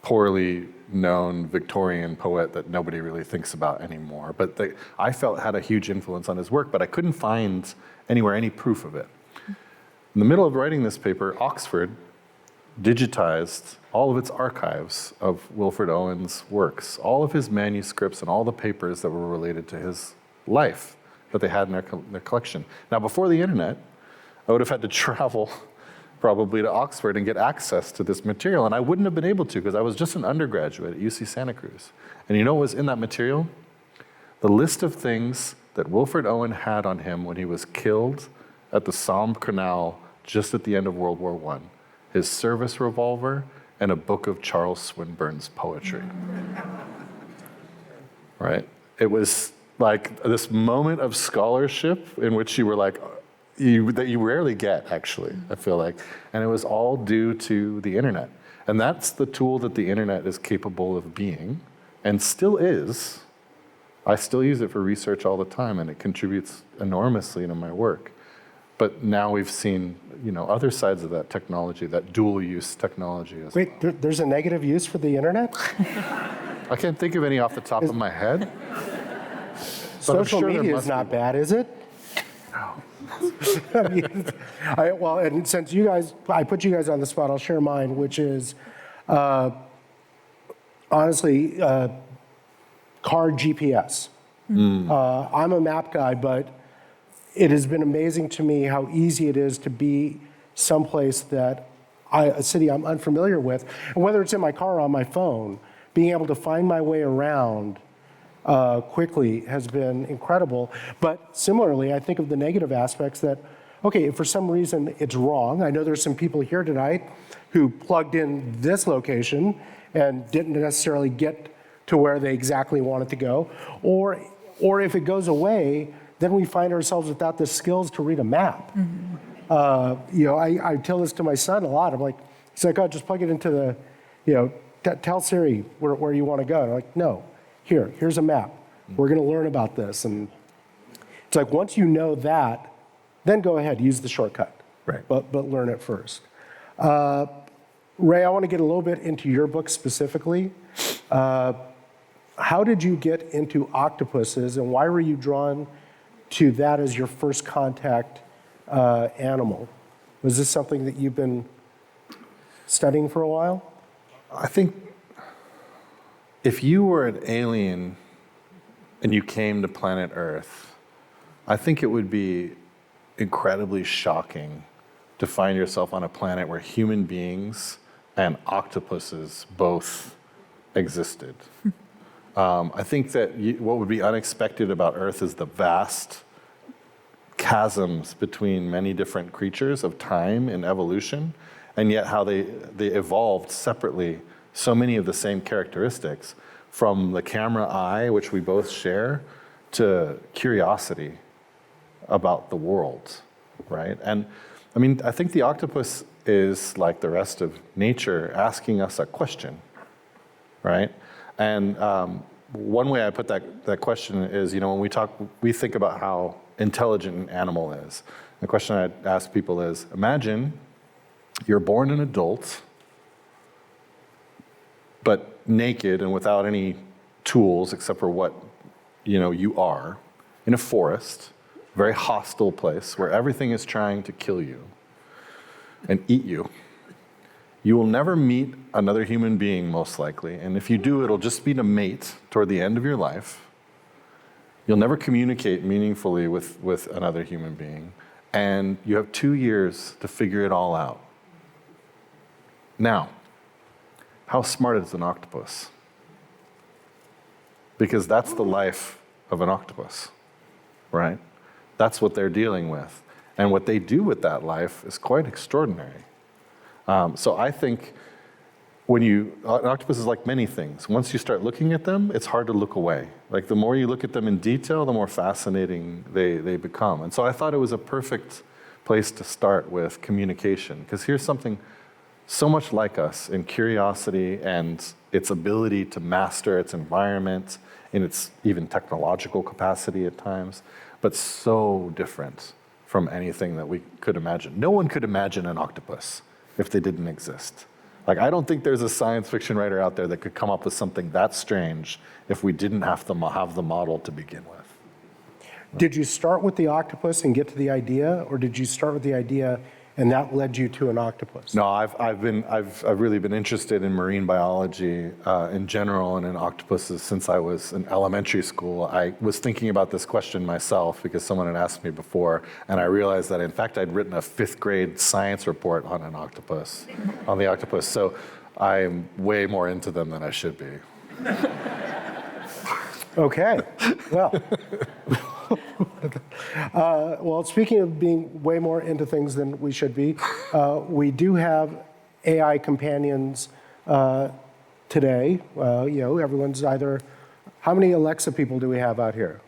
poorly known Victorian poet that nobody really thinks about anymore, but that I felt had a huge influence on his work, but I couldn't find anywhere any proof of it. In the middle of writing this paper, Oxford digitized all of its archives of Wilfred Owen's works, all of his manuscripts and all the papers that were related to his life that they had in their collection. Now, before the internet, I would have had to travel probably to Oxford and get access to this material, and I wouldn't have been able to because I was just an undergraduate at UC Santa Cruz. And you know what was in that material? The list of things that Wilfred Owen had on him when he was killed at the Somme Canal just at the end of World War I. His service revolver, and a book of Charles Swinburne's poetry. Right? It was like this moment of scholarship in which you were like, that you rarely get, actually, I feel like. And it was all due to the internet. And that's the tool that the internet is capable of being, and still is. I still use it for research all the time, and it contributes enormously to my work. But now we've seen, other sides of that technology, that dual-use technology. Wait, there's a negative use for the internet? I can't think of any off the top of my head. Social sure there media must is not be. bad, is it? No. And since I put you guys on the spot, I'll share mine, which is, honestly, car GPS. I'm a map guy, but it has been amazing to me how easy it is to be someplace a city I'm unfamiliar with, and whether it's in my car or on my phone, being able to find my way around quickly has been incredible. But similarly, I think of the negative aspects that, okay, if for some reason it's wrong, I know there's some people here tonight who plugged in this location and didn't necessarily get to where they exactly wanted to go, or if it goes away, then we find ourselves without the skills to read a map. I tell this to my son a lot. I'm like, he's like, oh, just plug it into the, tell Siri where you want to go. And I'm like, no, here's a map. We're going to learn about this. And it's like, once you know that, then go ahead, use the shortcut. Right. But learn it first. Ray, I want to get a little bit into your book specifically. How did you get into octopuses, and why were you drawn to that as your first contact animal? Was this something that you've been studying for a while? I think if you were an alien and you came to planet Earth, I think it would be incredibly shocking to find yourself on a planet where human beings and octopuses both existed. I think that what would be unexpected about Earth is the vast chasms between many different creatures of time and evolution, and yet how they evolved separately, so many of the same characteristics, from the camera eye, which we both share, to curiosity about the world, right? And I mean, I think the octopus is like the rest of nature, asking us a question, right? And one way I put that question is, you know, when we think about how intelligent an animal is. The question I'd ask people is, imagine you're born an adult, but naked and without any tools except for what, you know, you are, in a forest, very hostile place where everything is trying to kill you and eat you. You will never meet another human being, most likely, and if you do, it'll just be to mate toward the end of your life. You'll never communicate meaningfully with another human being, and you have 2 years to figure it all out. Now, how smart is an octopus? Because that's the life of an octopus, right? That's what they're dealing with. And what they do with that life is quite extraordinary. So I think an octopus is like many things. Once you start looking at them, it's hard to look away. Like the more you look at them in detail, the more fascinating they become. And so I thought it was a perfect place to start with communication, because here's something so much like us in curiosity and its ability to master its environment, in its even technological capacity at times, but so different from anything that we could imagine. No one could imagine an octopus if they didn't exist. Like, I don't think there's a science fiction writer out there that could come up with something that strange if we didn't have to have the model to begin with. Did you start with the octopus and get to the idea, or did you start with the idea and that led you to an octopus? No, I've really been interested in marine biology in general and in octopuses since I was in elementary school. I was thinking about this question myself because someone had asked me before, and I realized that in fact I'd written a 5th grade science report on an octopus, on the octopus. So I'm way more into them than I should be. Okay, well. Well, speaking of being way more into things than we should be, we do have AI companions today. You know, everyone's either, how many Alexa people do we have out here?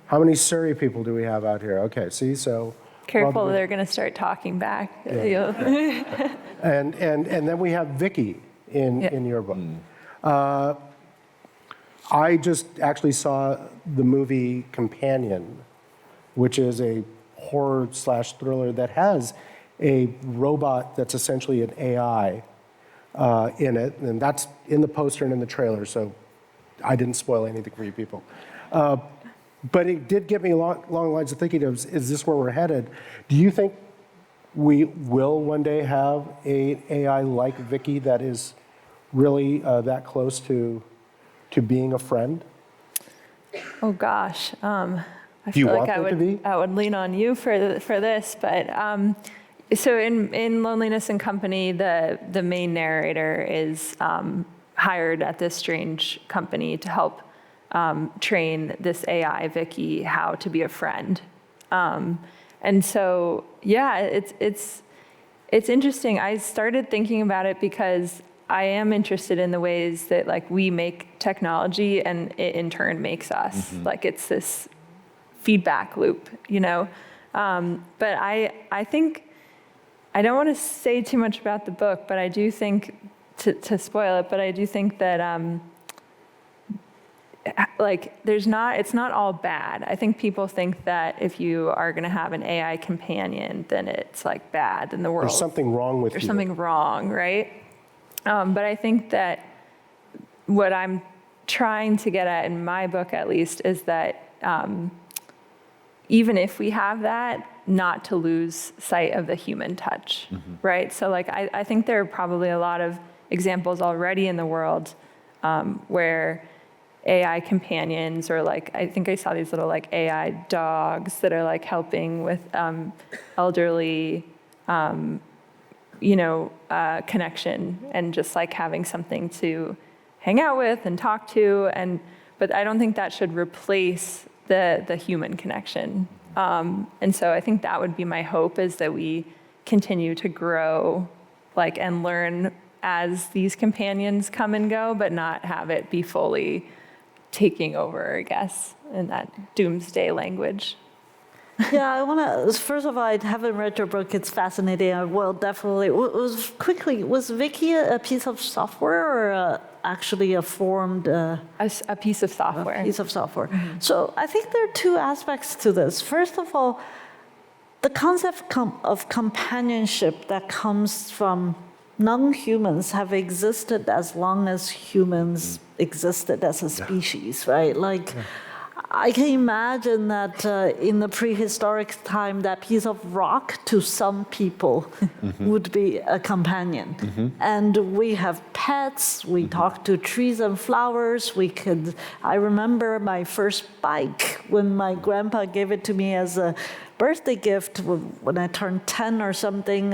How many Siri people do we have out here? Okay, see, so. Careful, they're going to start talking back. Yeah. And then we have Vicky in your book. I just actually saw the movie Companion, which is a horror/thriller that has a robot that's essentially an AI in it, and that's in the poster and in the trailer, so I didn't spoil anything for you people. But it did get me along the lines of thinking of, is this where we're headed? Do you think we will one day have an AI like Vicky that is really that close to being a friend? Oh gosh, I Do you feel want like there to be? I would lean on you for this, but so in Loneliness and Company, the main narrator is hired at this strange company to help train this AI Vicky how to be a friend, and so yeah, it's interesting. I started thinking about it because I am interested in the ways that like we make technology and it in turn makes us. Like it's this feedback loop, you know? But I think, I don't want to say too much about the book, but I do think, to spoil it, but I do think that like it's not all bad. I think people think that if you are going to have an AI companion, then it's like bad in the world. There's something wrong with you. There's something wrong, right? But I think that what I'm trying to get at in my book, at least, is that even if we have that, not to lose sight of the human touch, right? So like, I think there are probably a lot of examples already in the world where AI companions, or like, I think I saw these little like AI dogs that are like helping with elderly, connection, and just like having something to hang out with and talk to. But I don't think that should replace the human connection. And so I think that would be my hope, is that we continue to grow and learn as these companions come and go, but not have it be fully taking over, I guess, in that doomsday language. Yeah, I want to, first of all, I haven't read your book. It's fascinating. I will definitely, was Wiki a piece of software, or actually a formed A piece of software. piece of software? So I think there are two aspects to this. First of all, the concept of companionship that comes from non-humans have existed as long as humans existed as a species, right? I can imagine that in the prehistoric time, that piece of rock to some people would be a companion. And we have pets, we talk to trees and flowers. I remember my first bike when my grandpa gave it to me as a birthday gift when I turned 10 or something.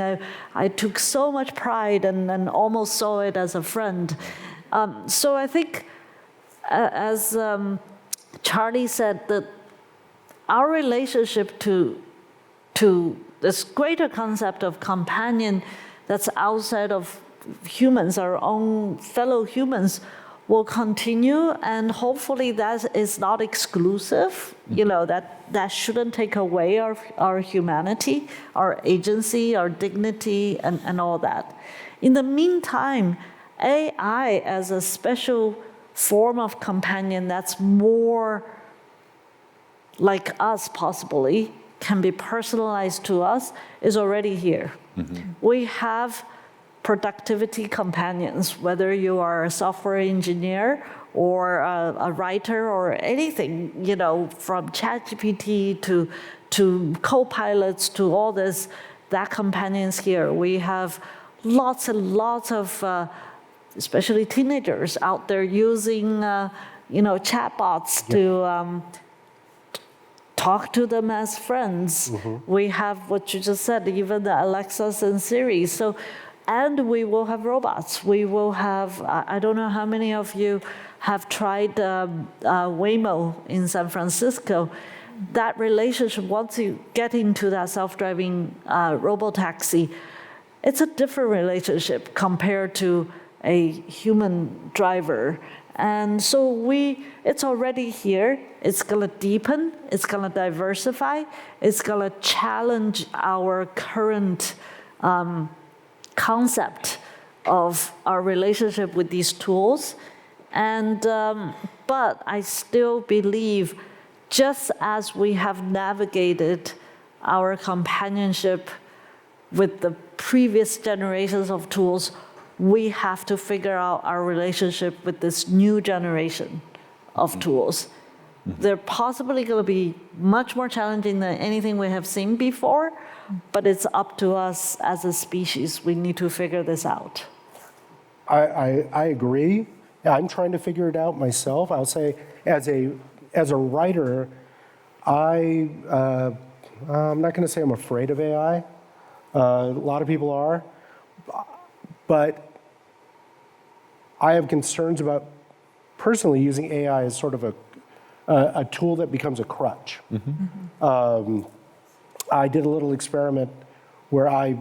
I took so much pride and almost saw it as a friend. So I think as Charlie said, that our relationship to this greater concept of companion that's outside of humans, our own fellow humans, will continue, and hopefully that is not exclusive. That shouldn't take away our humanity, our agency, our dignity, and all that. In the meantime, AI as a special form of companion that's more like us, possibly, can be personalized to us, is already here. We have productivity companions, whether you are a software engineer or a writer or anything, from ChatGPT to co-pilots to all this, that companion's here. We have lots and lots of especially teenagers out there using, chatbots to talk to them as friends. We have what you just said, even the Alexas and Siri. And we will have robots. We will have, I don't know how many of you have tried Waymo in San Francisco. That relationship, once you get into that self-driving robotaxi, it's a different relationship compared to a human driver. And so it's already here. It's gonna deepen, it's gonna diversify, it's gonna challenge our current concept of our relationship with these tools. And, but I still believe, just as we have navigated our companionship with the previous generations of tools, we have to figure out our relationship with this new generation of tools. They're possibly going to be much more challenging than anything we have seen before, but it's up to us as a species. We need to figure this out. I agree. I'm trying to figure it out myself. I'll say, as a writer, I'm not going to say I'm afraid of AI. A lot of people are. But I have concerns about personally using AI as sort of a tool that becomes a crutch. I did a little experiment where I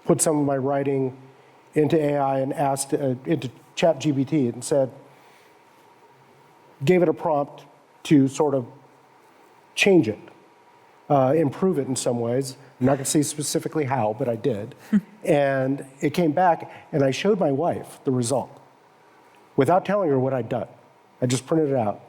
put some of my writing into AI and asked, into ChatGPT, and said, gave it a prompt to sort of change it, improve it in some ways. I'm not going to say specifically how, but I did. And it came back, and I showed my wife the result without telling her what I'd done. I just printed it out.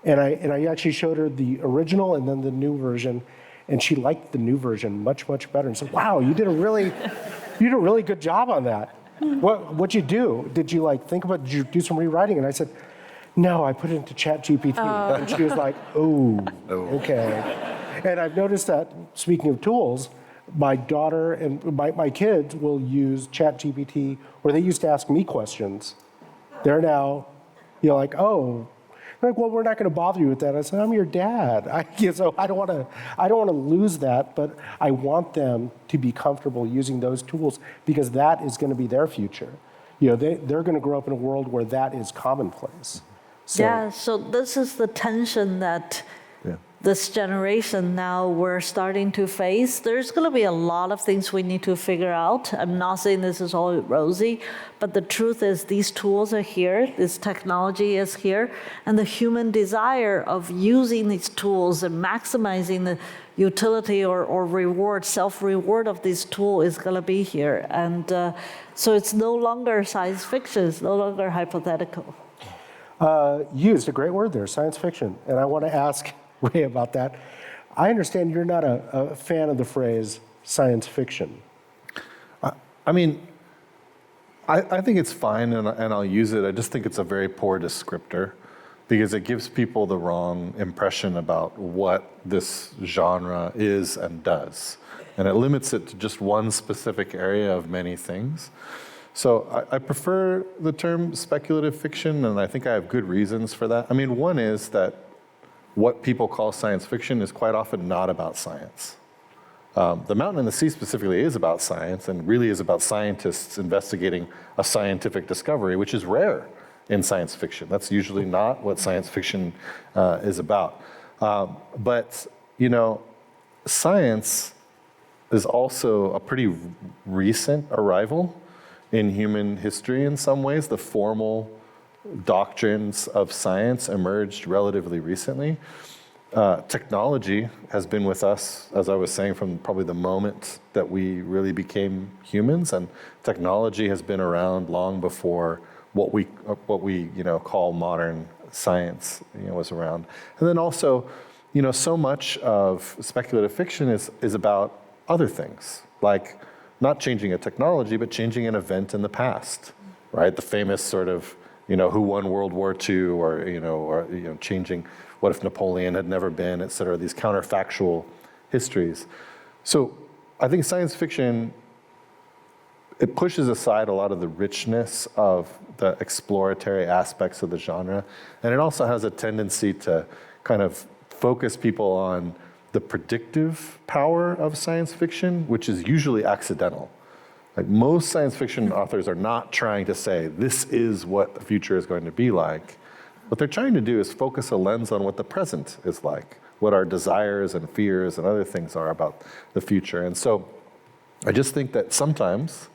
And I actually showed her the original and then the new version, and she liked the new version much, much better, and said, wow, you did a really good job on that. What'd you do? Did you do some rewriting? And I said, no, I put it into ChatGPT. And she was like, oh, okay. And I've noticed that, speaking of tools, my daughter and my kids will use ChatGPT, or they used to ask me questions. They're now, You're like, oh, like, well, we're not going to bother you with that. I said, I'm your dad. So I don't want to lose that, but I want them to be comfortable using those tools because that is going to be their future. They're going to grow up in a world where that is commonplace. Yeah, so this is the tension that this generation now we're starting to face. There's going to be a lot of things we need to figure out. I'm not saying this is all rosy, but the truth is these tools are here, this technology is here, and the human desire of using these tools and maximizing the utility or reward, self-reward of this tool is going to be here. And so it's no longer science fiction, it's no longer hypothetical. You used a great word there, science fiction. And I want to ask Ray about that. I understand you're not a fan of the phrase science fiction. I mean, I think it's fine and I'll use it. I just think it's a very poor descriptor because it gives people the wrong impression about what this genre is and does. And it limits it to just one specific area of many things. So I prefer the term speculative fiction, and I think I have good reasons for that. I mean, one is that what people call science fiction is quite often not about science. The Mountain and the Sea specifically is about science and really is about scientists investigating a scientific discovery, which is rare in science fiction. That's usually not what science fiction is about. But, science is also a pretty recent arrival in human history in some ways. The formal doctrines of science emerged relatively recently. Technology has been with us, as I was saying, from probably the moment that we really became humans, and technology has been around long before what we call modern science was around. And then also, so much of speculative fiction is about other things, like not changing a technology, but changing an event in the past, right? The famous sort of who won World War II, or changing what if Napoleon had never been, et cetera, these counterfactual histories. So I think science fiction, it pushes aside a lot of the richness of the exploratory aspects of the genre, and it also has a tendency to kind of focus people on the predictive power of science fiction, which is usually accidental. Like most science fiction authors are not trying to say, this is what the future is going to be like. What they're trying to do is focus a lens on what the present is like, what our desires and fears and other things are about the future. And so I just think that sometimes,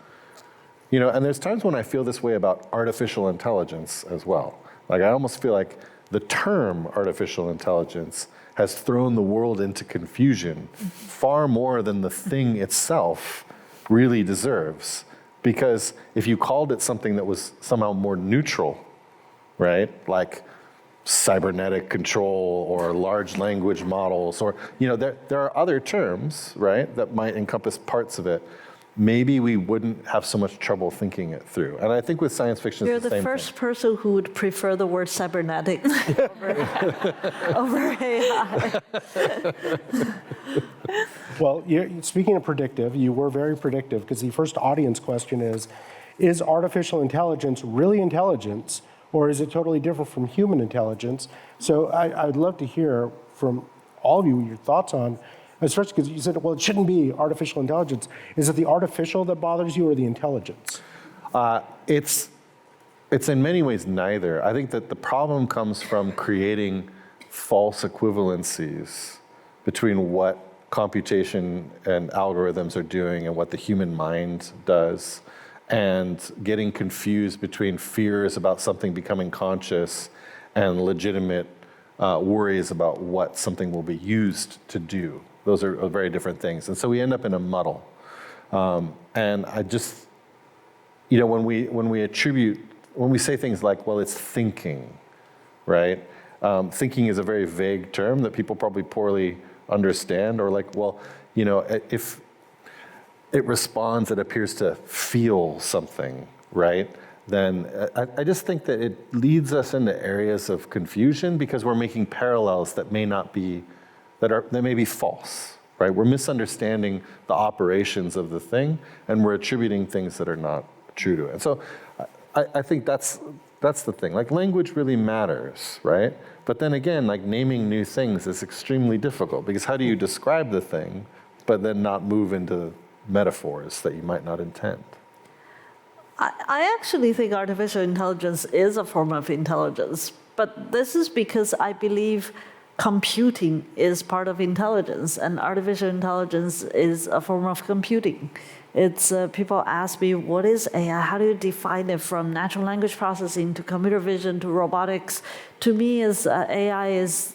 and there's times when I feel this way about artificial intelligence as well. Like I almost feel like the term artificial intelligence has thrown the world into confusion far more than the thing itself really deserves. Because if you called it something that was somehow more neutral, right? Like cybernetic control or large language models, or, there are other terms, right, that might encompass parts of it. Maybe we wouldn't have so much trouble thinking it through. And I think with science fiction, You're it's the the same first thing. person who would prefer the word cybernetics over AI. Well, speaking of predictive, you were very predictive because the first audience question is artificial intelligence really intelligence, or is it totally different from human intelligence? So I'd love to hear from all of you your thoughts on, especially because you said, well, it shouldn't be artificial intelligence. Is it the artificial that bothers you or the intelligence? It's in many ways neither. I think that the problem comes from creating false equivalencies between what computation and algorithms are doing and what the human mind does, and getting confused between fears about something becoming conscious and legitimate worries about what something will be used to do. Those are very different things. And so we end up in a muddle. And I just, when we say things like, well, it's thinking, right? Thinking is a very vague term that people probably poorly understand, or like, well, if it responds, it appears to feel something, right? Then I just think that it leads us into areas of confusion because we're making parallels that may not be, that may be false, right? We're misunderstanding the operations of the thing, and we're attributing things that are not true to it. So I think that's That's the thing. Like language really matters, right? But then again, like naming new things is extremely difficult because how do you describe the thing, but then not move into metaphors that you might not intend? I actually think artificial intelligence is a form of intelligence, but this is because I believe computing is part of intelligence, and artificial intelligence is a form of computing. It's people ask me, what is AI? How do you define it from natural language processing to computer vision to robotics? To me, AI is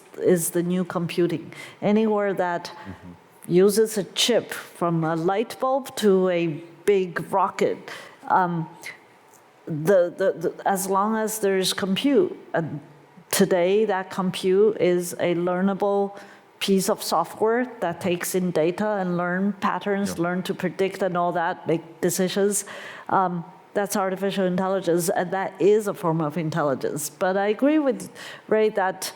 the new computing. Anywhere that uses a chip from a light bulb to a big rocket, as long as there's compute. Today, that compute is a learnable piece of software that takes in data and learn patterns, learn to predict and all that, make decisions. That's artificial intelligence, and that is a form of intelligence. But I agree with Ray that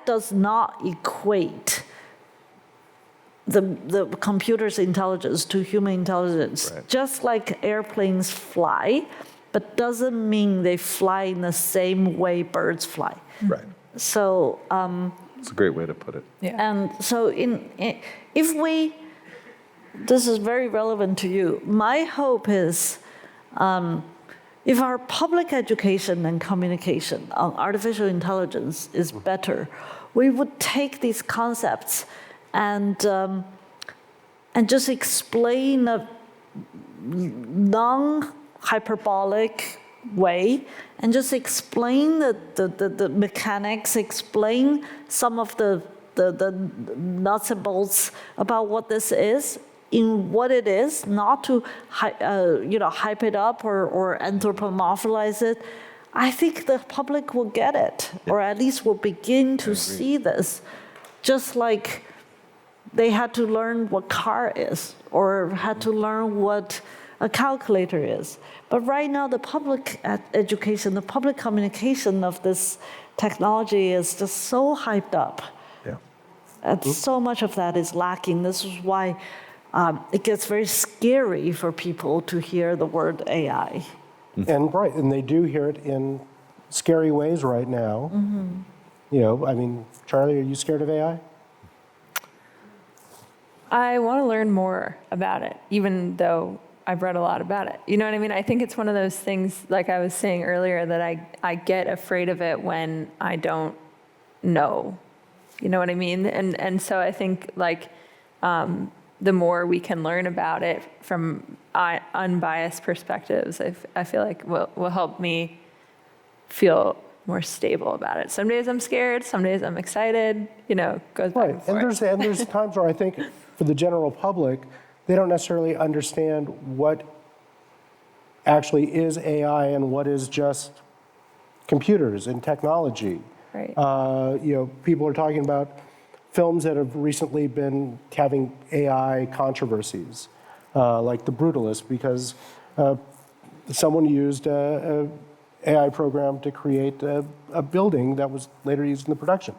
does not equate the computer's intelligence to human intelligence. Right. Just like airplanes fly, but doesn't mean they fly in the same way birds fly. Right. So, It's a great way to put it. and so if we, this is very relevant to you, my hope is if our public education and communication on artificial intelligence is better, we would take these concepts and just explain a non-hyperbolic way and just explain the mechanics, explain some of the nuts and bolts about what this is, in what it is, not to hype it up or anthropomorphize it. I think the public will get it, or at least will begin to see this, just like they had to learn what car is, or had to learn what a calculator is. But right now, the public education, the public communication of this technology is just so hyped up. Yeah. And so much of that is lacking. This is why it gets very scary for people to hear the word AI. And right, and they do hear it in scary ways right now. You know, I mean, Charlie, are you scared of AI? I want to learn more about it, even though I've read a lot about it. You know what I mean? I think it's one of those things, like I was saying earlier, that I get afraid of it when I don't know. You know what I mean? And so I think like the more we can learn about it from unbiased perspectives, I feel like will help me feel more stable about it. Some days I'm scared, some days I'm excited, you know, goes back Right, and forth. and there's times where I think for the general public, they don't necessarily understand what actually is AI and what is just computers and technology. Right. You know, people are talking about films that have recently been having AI controversies, like The Brutalist, because someone used a AI program to create a building that was later used in the production.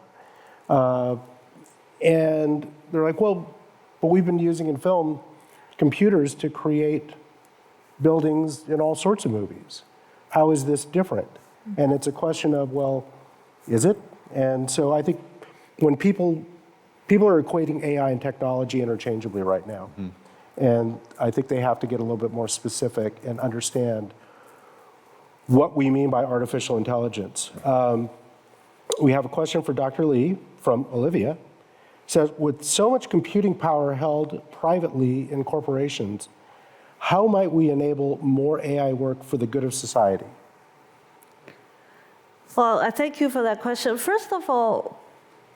And they're like, well, but we've been using in film computers to create buildings in all sorts of movies. How is this different? And it's a question of, well, is it? And so I think when people are equating AI and technology interchangeably right now. And I think they have to get a little bit more specific and understand what we mean by artificial intelligence. We have a question for Dr. Lee from Olivia. It says, with so much computing power held privately in corporations, how might we enable more AI work for the good of society? Well, I thank you for that question. First of all,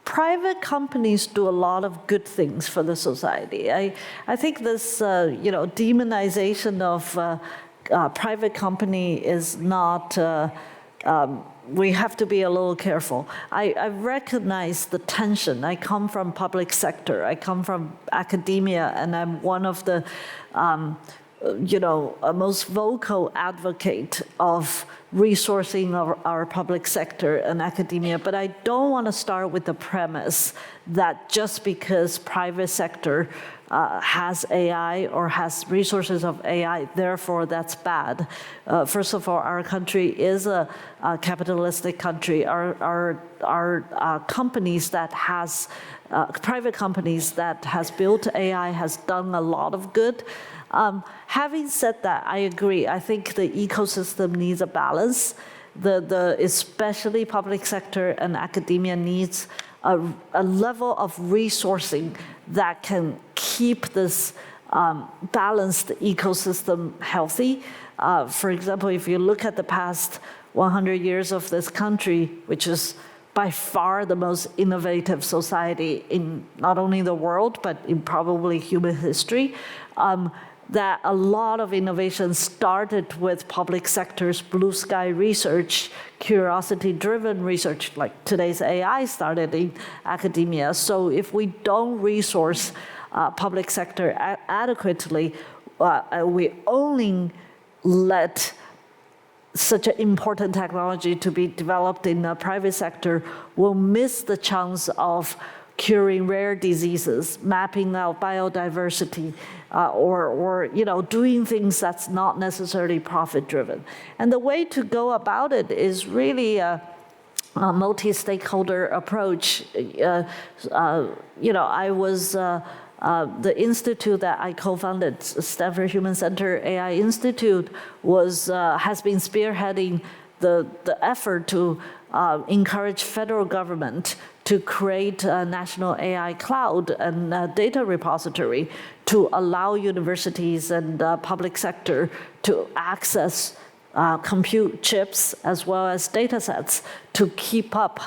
private companies do a lot of good things for the society. I think this, demonization of private company is not, we have to be a little careful. I recognize the tension. I come from public sector. I come from academia, and I'm one of the a most vocal advocate of resourcing our public sector and academia, but I don't want to start with the premise that just because private sector has AI or has resources of AI, therefore that's bad. First of all, our country is a capitalistic country. Our companies that has, private companies that has built AI has done a lot of good. Having said that, I agree. I think the ecosystem needs a balance. Especially public sector and academia needs a level of resourcing that can keep this balanced ecosystem healthy. For example, if you look at the past 100 years of this country, which is by far the most innovative society in not only the world, but in probably human history, that a lot of innovation started with public sector's blue sky research, curiosity-driven research, like today's AI started in academia. So if we don't resource public sector adequately, we only let such an important technology to be developed in the private sector, we'll miss the chance of curing rare diseases, mapping out biodiversity, or doing things that's not necessarily profit-driven. And the way to go about it is really a multi-stakeholder approach. I was the institute that I co-founded, Stanford Human Centered AI Institute, has been spearheading the effort to encourage federal government to create a national AI cloud and data repository to allow universities and public sector to access compute chips as well as data sets to keep up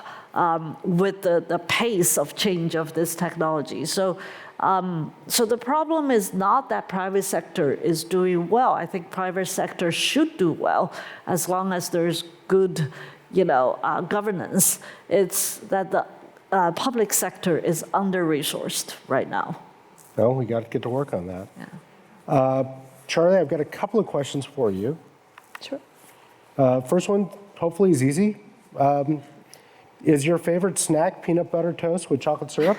with the pace of change of this technology. So the problem is not that private sector is doing well. I think private sector should do well as long as there's good governance. It's that the public sector is under-resourced right now. No, we got to get to work on that. Yeah. Charlie, I've got a couple of questions for you. Sure. First one, hopefully, is easy. Is your favorite snack peanut butter toast with chocolate syrup?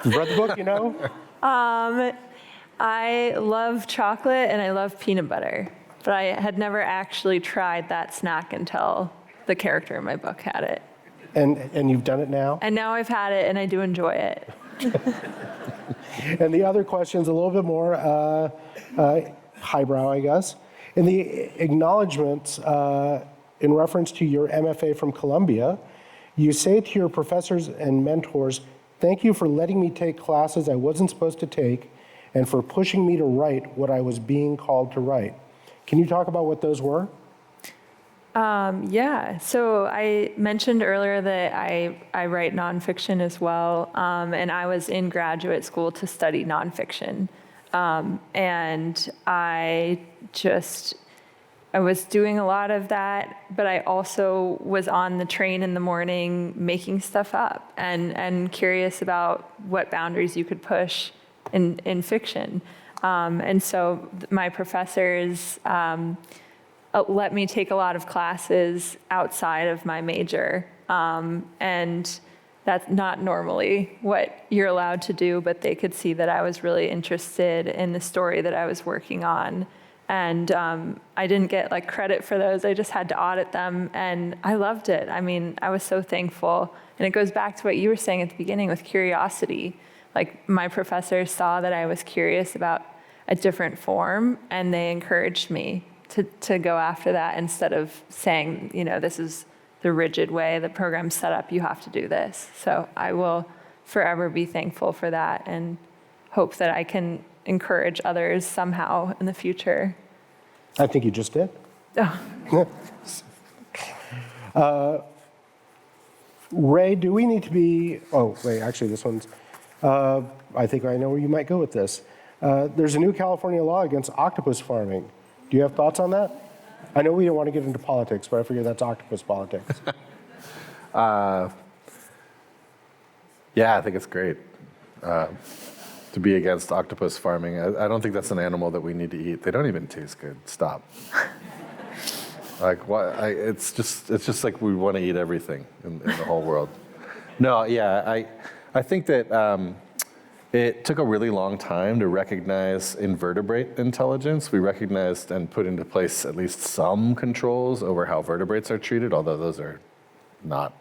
You've read the book, you know? I love chocolate and I love peanut butter, but I had never actually tried that snack until the character in my book had it. And you've done it now? And now I've had it and I do enjoy it. And the other question's a little bit more highbrow, I guess. In the acknowledgments, in reference to your MFA from Columbia, you say to your professors and mentors, "Thank you for letting me take classes I wasn't supposed to take and for pushing me to write what I was being called to write." Can you talk about what those were? Yeah, so I mentioned earlier that I write nonfiction as well, and I was in graduate school to study nonfiction. And I was doing a lot of that, but I also was on the train in the morning making stuff up and curious about what boundaries you could push in fiction. And so my professors let me take a lot of classes outside of my major. And that's not normally what you're allowed to do, but they could see that I was really interested in the story that I was working on. And I didn't get credit for those. I just had to audit them, and I loved it. I mean, I was so thankful. And it goes back to what you were saying at the beginning with curiosity. My professors saw that I was curious about a different form, and they encouraged me to go after that instead of saying, this is the rigid way the program's set up, you have to do this. So I will forever be thankful for that and hope that I can encourage others somehow in the future. I think you just did. Oh. Ray, do we need to be, actually this one's, I think I know where you might go with this. There's a new California law against octopus farming. Do you have thoughts on that? I know we don't want to get into politics, but I figure that's octopus politics. Yeah, I think it's great. to be against octopus farming. I don't think that's an animal that we need to eat. They don't even taste good. Stop. Like, why? It's just like we want to eat everything in the whole world. No, yeah, I think that it took a really long time to recognize invertebrate intelligence. We recognized and put into place at least some controls over how vertebrates are treated, although those are not,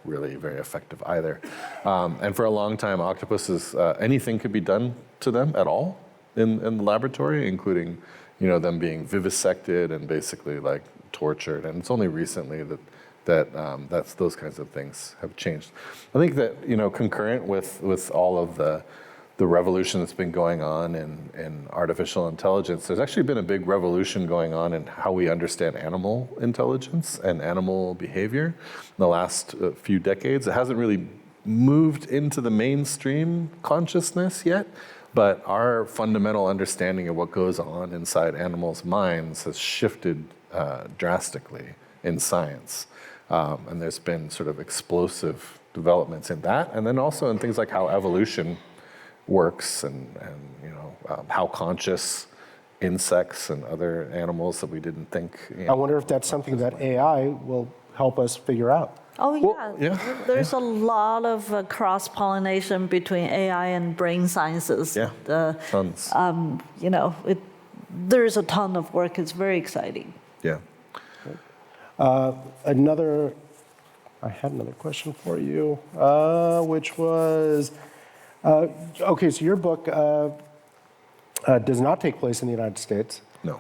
really very effective either. And for a long time, octopuses, anything could be done to them at all in the laboratory, including, them being vivisected and basically like tortured. And it's only recently that's those kinds of things have changed. I think that concurrent with all of the revolution that's been going on in artificial intelligence, there's actually been a big revolution going on in how we understand animal intelligence and animal behavior in the last few decades. It hasn't really moved into the mainstream consciousness yet, but our fundamental understanding of what goes on inside animals' minds has shifted drastically in science. And there's been sort of explosive developments in that, and then also in things like how evolution works and how conscious insects and other animals that we didn't think. I wonder if that's something that AI will help us figure out. Oh, yeah. Well, yeah. There's a lot of cross-pollination between AI and brain sciences. Yeah, tons. There's a ton of work. It's very exciting. Yeah. I had another question for you, which was, okay, so your book does not take place in the United States. No.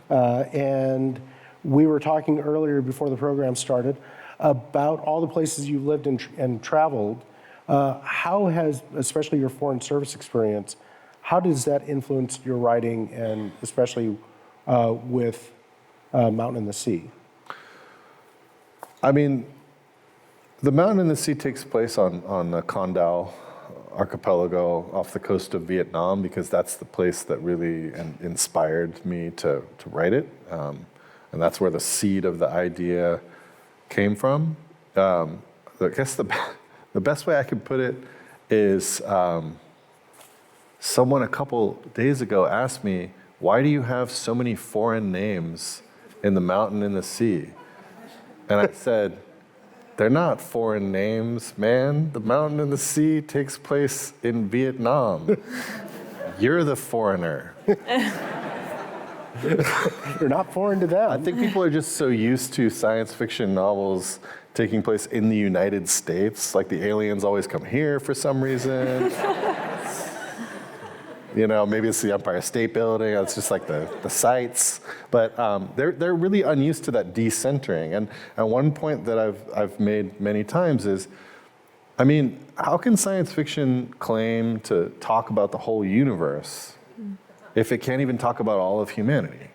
And we were talking earlier before the program started about all the places you've lived and traveled. How has, especially your foreign service experience, how does that influence your writing, and especially with Mountain in the Sea? I mean, the Mountain in the Sea takes place on the Con Dao archipelago off the coast of Vietnam, because that's the place that really inspired me to write it. And that's where the seed of the idea came from. I guess the best way I could put it is someone a couple days ago asked me, why do you have so many foreign names in the Mountain in the Sea? And I said, they're not foreign names, man. The Mountain in the Sea takes place in Vietnam. You're the foreigner. You're not foreign to them. I think people are just so used to science fiction novels taking place in the United States. Like the aliens always come here for some reason. Maybe it's the Empire State Building. It's just like the sites. But they're really unused to that decentering. And one point that I've made many times is, how can science fiction claim to talk about the whole universe if it can't even talk about all of humanity,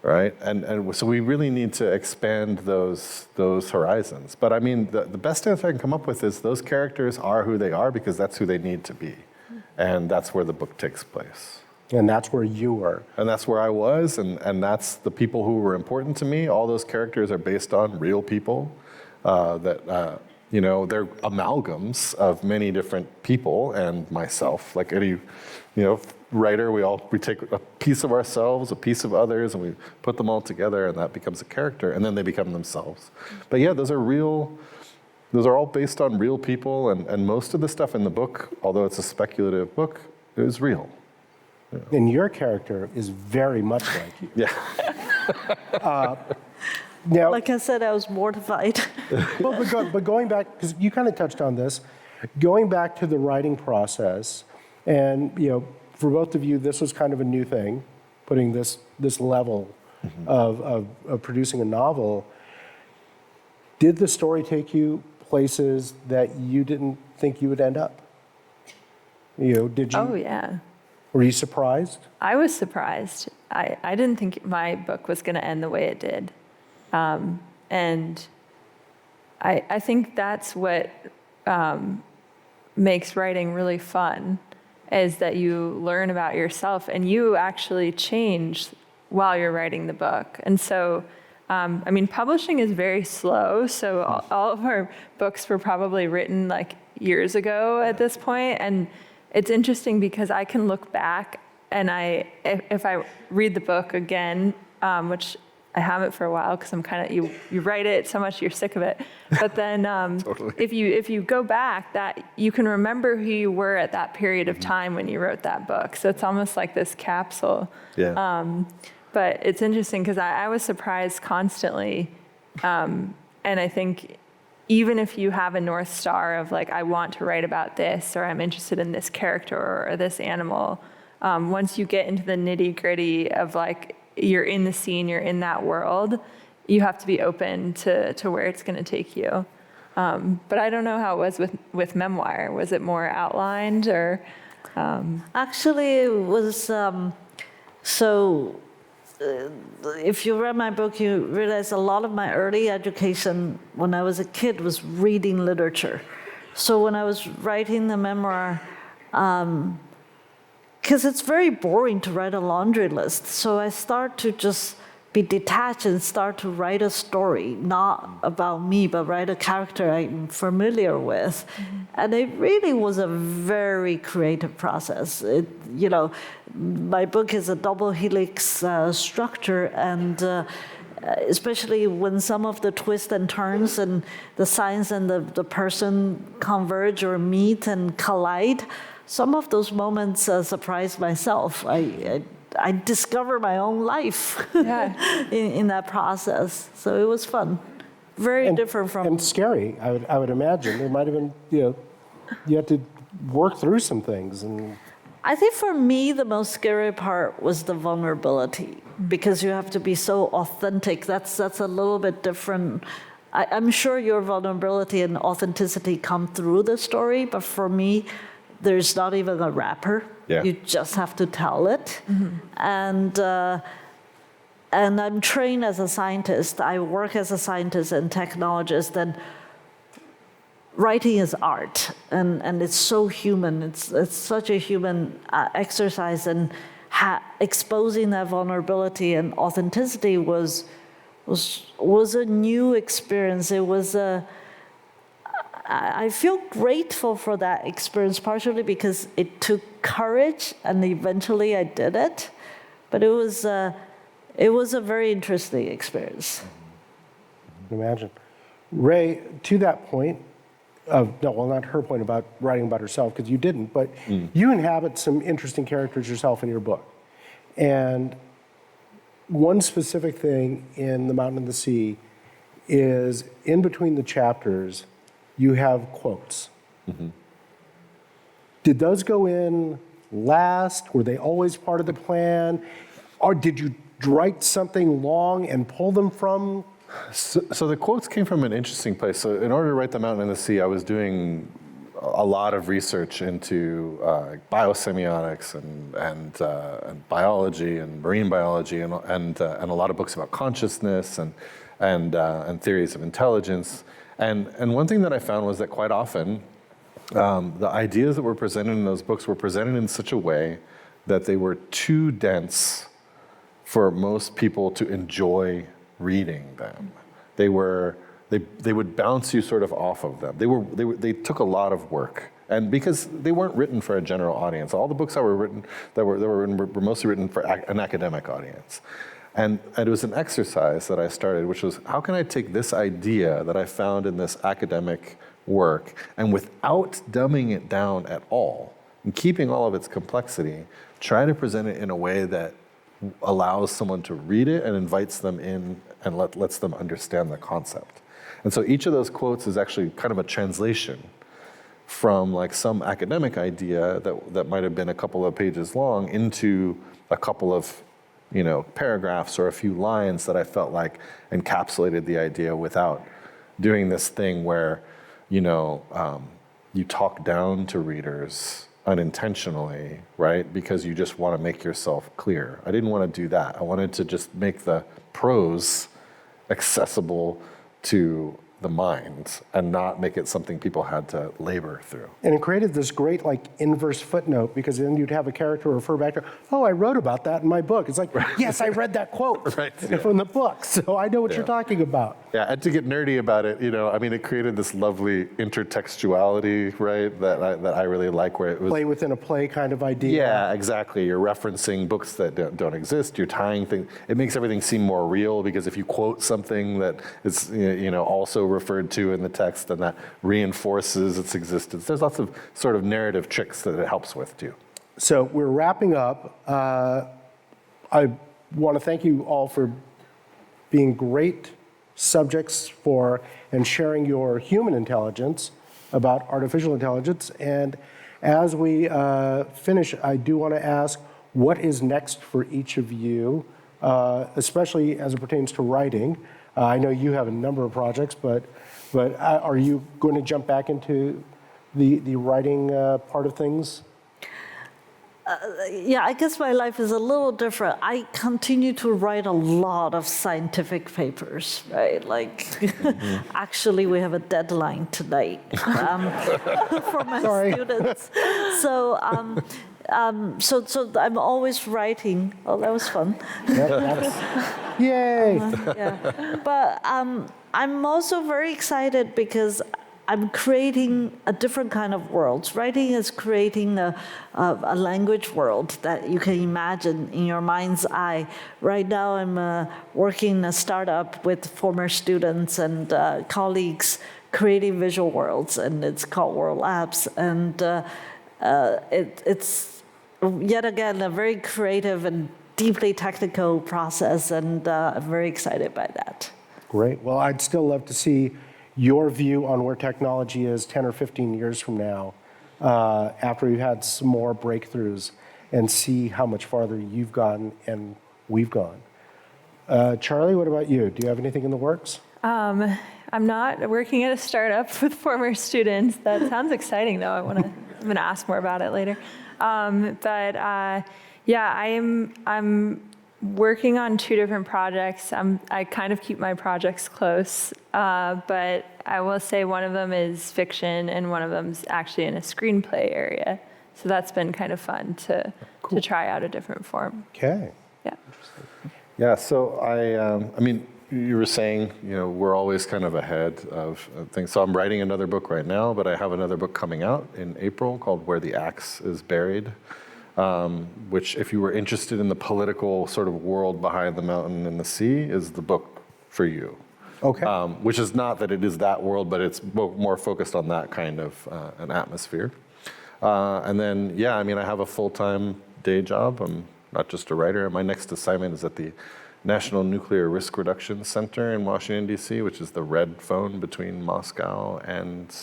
right? And so we really need to expand those horizons. But the best answer I can come up with is those characters are who they are because that's who they need to be. And that's where the book takes place. And that's where you were. And that's where I was, and that's the people who were important to me. All those characters are based on real people they're amalgams of many different people and myself. Like any, writer, we take a piece of ourselves, a piece of others, and we put them all together, and that becomes a character, and then they become themselves. But yeah, those are all based on real people, and most of the stuff in the book, although it's a speculative book, is real. Yeah. And your character is very much like you. Yeah. Now, Like I said, I was mortified. but going back, because you kind of touched on this, going back to the writing process, and for both of you, this was kind of a new thing, putting this level of producing a novel. Did the story take you places that you didn't think you would end up? Did you? Oh, yeah. Were you surprised? I was surprised. I didn't think my book was going to end the way it did. And I think that's what makes writing really fun, is that you learn about yourself and you actually change while you're writing the book. And so, publishing is very slow. So all of our books were probably written like years ago at this point. And it's interesting because I can look back and if I read the book again, which I haven't for a while because I'm kind of, you write it so much you're sick of it. But then Totally. if you go back, that you can remember who you were at that period of time when you wrote that book. So it's almost like this capsule. Yeah. But it's interesting because I was surprised constantly. And I think even if you have a North Star of like, I want to write about this, or I'm interested in this character or this animal, once you get into the nitty gritty of like, you're in the scene, you're in that world, you have to be open to where it's going to take you. But I don't know how it was with memoir. Was it more outlined or? Actually, it was, if you read my book, you realize a lot of my early education when I was a kid was reading literature. So when I was writing the memoir, because it's very boring to write a laundry list, so I start to just be detached and start to write a story, not about me, but write a character I'm familiar with. And it really was a very creative process. My book is a double helix structure, and especially when some of the twists and turns and the science and the person converge or meet and collide, some of those moments surprised myself. I discovered my own life in that process. So it was fun. Very different from... And scary, I would imagine. There might have been, you had to work through some things. And I think for me, the most scary part was the vulnerability, because you have to be so authentic. That's a little bit different. I'm sure your vulnerability and authenticity come through the story, but for me, there's not even a wrapper. Yeah. You just have to tell it. And I'm trained as a scientist. I work as a scientist and technologist, and writing is art, and it's so human. It's such a human exercise, and exposing that vulnerability and authenticity was a new experience. It was I feel grateful for that experience, partially because it took courage, and eventually I did it. But it was a very interesting experience. imagine. Ray, to that point, not her point about writing about herself, because you didn't, but you inhabit some interesting characters yourself in your book. And one specific thing in The Mountain and the Sea is in between the chapters, you have quotes. Did those go in last? Were they always part of the plan? Or did you write something long and pull them from? So the quotes came from an interesting place. So in order to write The Mountain and the Sea, I was doing a lot of research into biosemiotics and biology and marine biology and a lot of books about consciousness and theories of intelligence. And one thing that I found was that quite often the ideas that were presented in those books were presented in such a way that they were too dense for most people to enjoy reading them. They would bounce you sort of off of them. They took a lot of work, and because they weren't written for a general audience. All the books that were written were mostly written for an academic audience. And it was an exercise that I started, which was, how can I take this idea that I found in this academic work, and without dumbing it down at all, and keeping all of its complexity, try to present it in a way that allows someone to read it and invites them in and lets them understand the concept. And so each of those quotes is actually kind of a translation from like some academic idea that might have been a couple of pages long into a couple of paragraphs or a few lines that I felt like encapsulated the idea without doing this thing where, you talk down to readers unintentionally, right? Because you just want to make yourself clear. I didn't want to do that. I wanted to just make the prose accessible to the mind and not make it something people had to labor through. And it created this great inverse footnote, because then you'd have a character refer back to, oh, I wrote about that in my book. It's like, yes, I read that quote from the book, so I know what you're talking about. Yeah, and to get nerdy about it, it created this lovely intertextuality, right, that I really like, where it was Play within a play kind of idea. Yeah, exactly. You're referencing books that don't exist. You're tying things. It makes everything seem more real, because if you quote something that is also referred to in the text, then that reinforces its existence. There's lots of sort of narrative tricks that it helps with too. So we're wrapping up. I want to thank you all for being great subjects for and sharing your human intelligence about artificial intelligence. And as we finish, I do want to ask, what is next for each of you, especially as it pertains to writing? I know you have a number of projects, but are you going to jump back into the writing part of things? Yeah, I guess my life is a little different. I continue to write a lot of scientific papers, right? Actually, we have a deadline tonight for my students. So, so I'm always writing. Oh, that was fun. Yay! Yeah, but I'm also very excited because I'm creating a different kind of world. Writing is creating a language world that you can imagine in your mind's eye. Right now, I'm working in a startup with former students and colleagues creating visual worlds, and it's called World Labs. And it's yet again a very creative and deeply technical process, and I'm very excited by that. Great. Well, I'd still love to see your view on where technology is 10 or 15 years from now, after we've had some more breakthroughs, and see how much farther you've gotten and we've gone. Charlie, what about you? Do you have anything in the works? I'm not working at a startup with former students. That sounds exciting, though. I'm going to ask more about it later. I'm working on 2 different projects. I kind of keep my projects close, but I will say one of them is fiction and one of them's actually in a screenplay area. So that's been kind of fun to try out a different form. Okay. Yeah. Yeah, so I mean, you were saying, we're always kind of ahead of things. So I'm writing another book right now, but I have another book coming out in April called Where the Axe is Buried, which, if you were interested in the political sort of world behind the mountain and the sea, is the book for you. Okay. Which is not that it is that world, but it's more focused on that kind of an atmosphere. And then, I have a full-time day job. I'm not just a writer. My next assignment is at the National Nuclear Risk Reduction Center in Washington, D.C., which is the red phone between Moscow and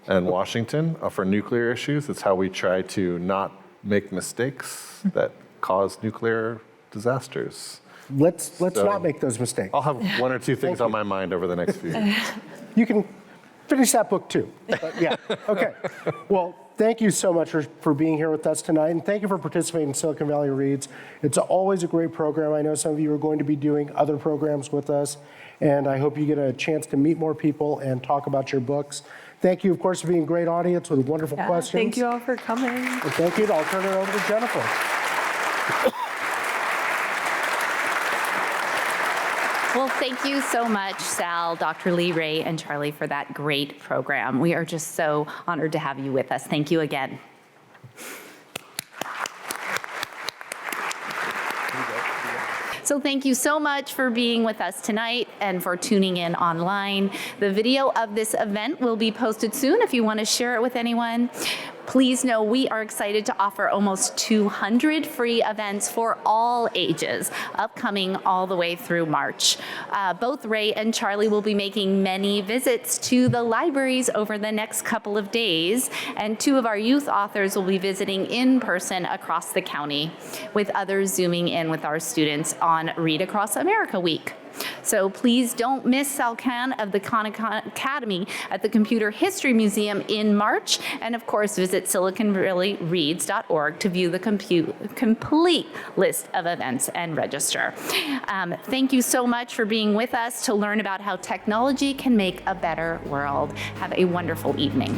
Washington for nuclear issues. It's how we try to not make mistakes that cause nuclear disasters. Let's not make those mistakes. I'll have 1 or 2 things on my mind over the next few years. You can finish that book too. But yeah, okay. Well, thank you so much for being here with us tonight, and thank you for participating in Silicon Valley Reads. It's always a great program. I know some of you are going to be doing other programs with us, and I hope you get a chance to meet more people and talk about your books. Thank you, of course, for being a great audience with wonderful questions. Thank you all for coming. And thank you. I'll turn it over to Jennifer. Well, thank you so much, Sal, Dr. Lee, Ray, and Charlie, for that great program. We are just so honored to have you with us. Thank you again. So thank you so much for being with us tonight and for tuning in online. The video of this event will be posted soon if you want to share it with anyone. Please know we are excited to offer almost 200 free events for all ages, upcoming all the way through March. Both Ray and Charlie will be making many visits to the libraries over the next couple of days, and 2 of our youth authors will be visiting in person across the county, with others zooming in with our students on Read Across America Week. So please don't miss Sal Khan of the Khan Academy at the Computer History Museum in March. And of course, visit siliconvalleyreads.org to view the complete list of events and register. Thank you so much for being with us to learn about how technology can make a better world. Have a wonderful evening.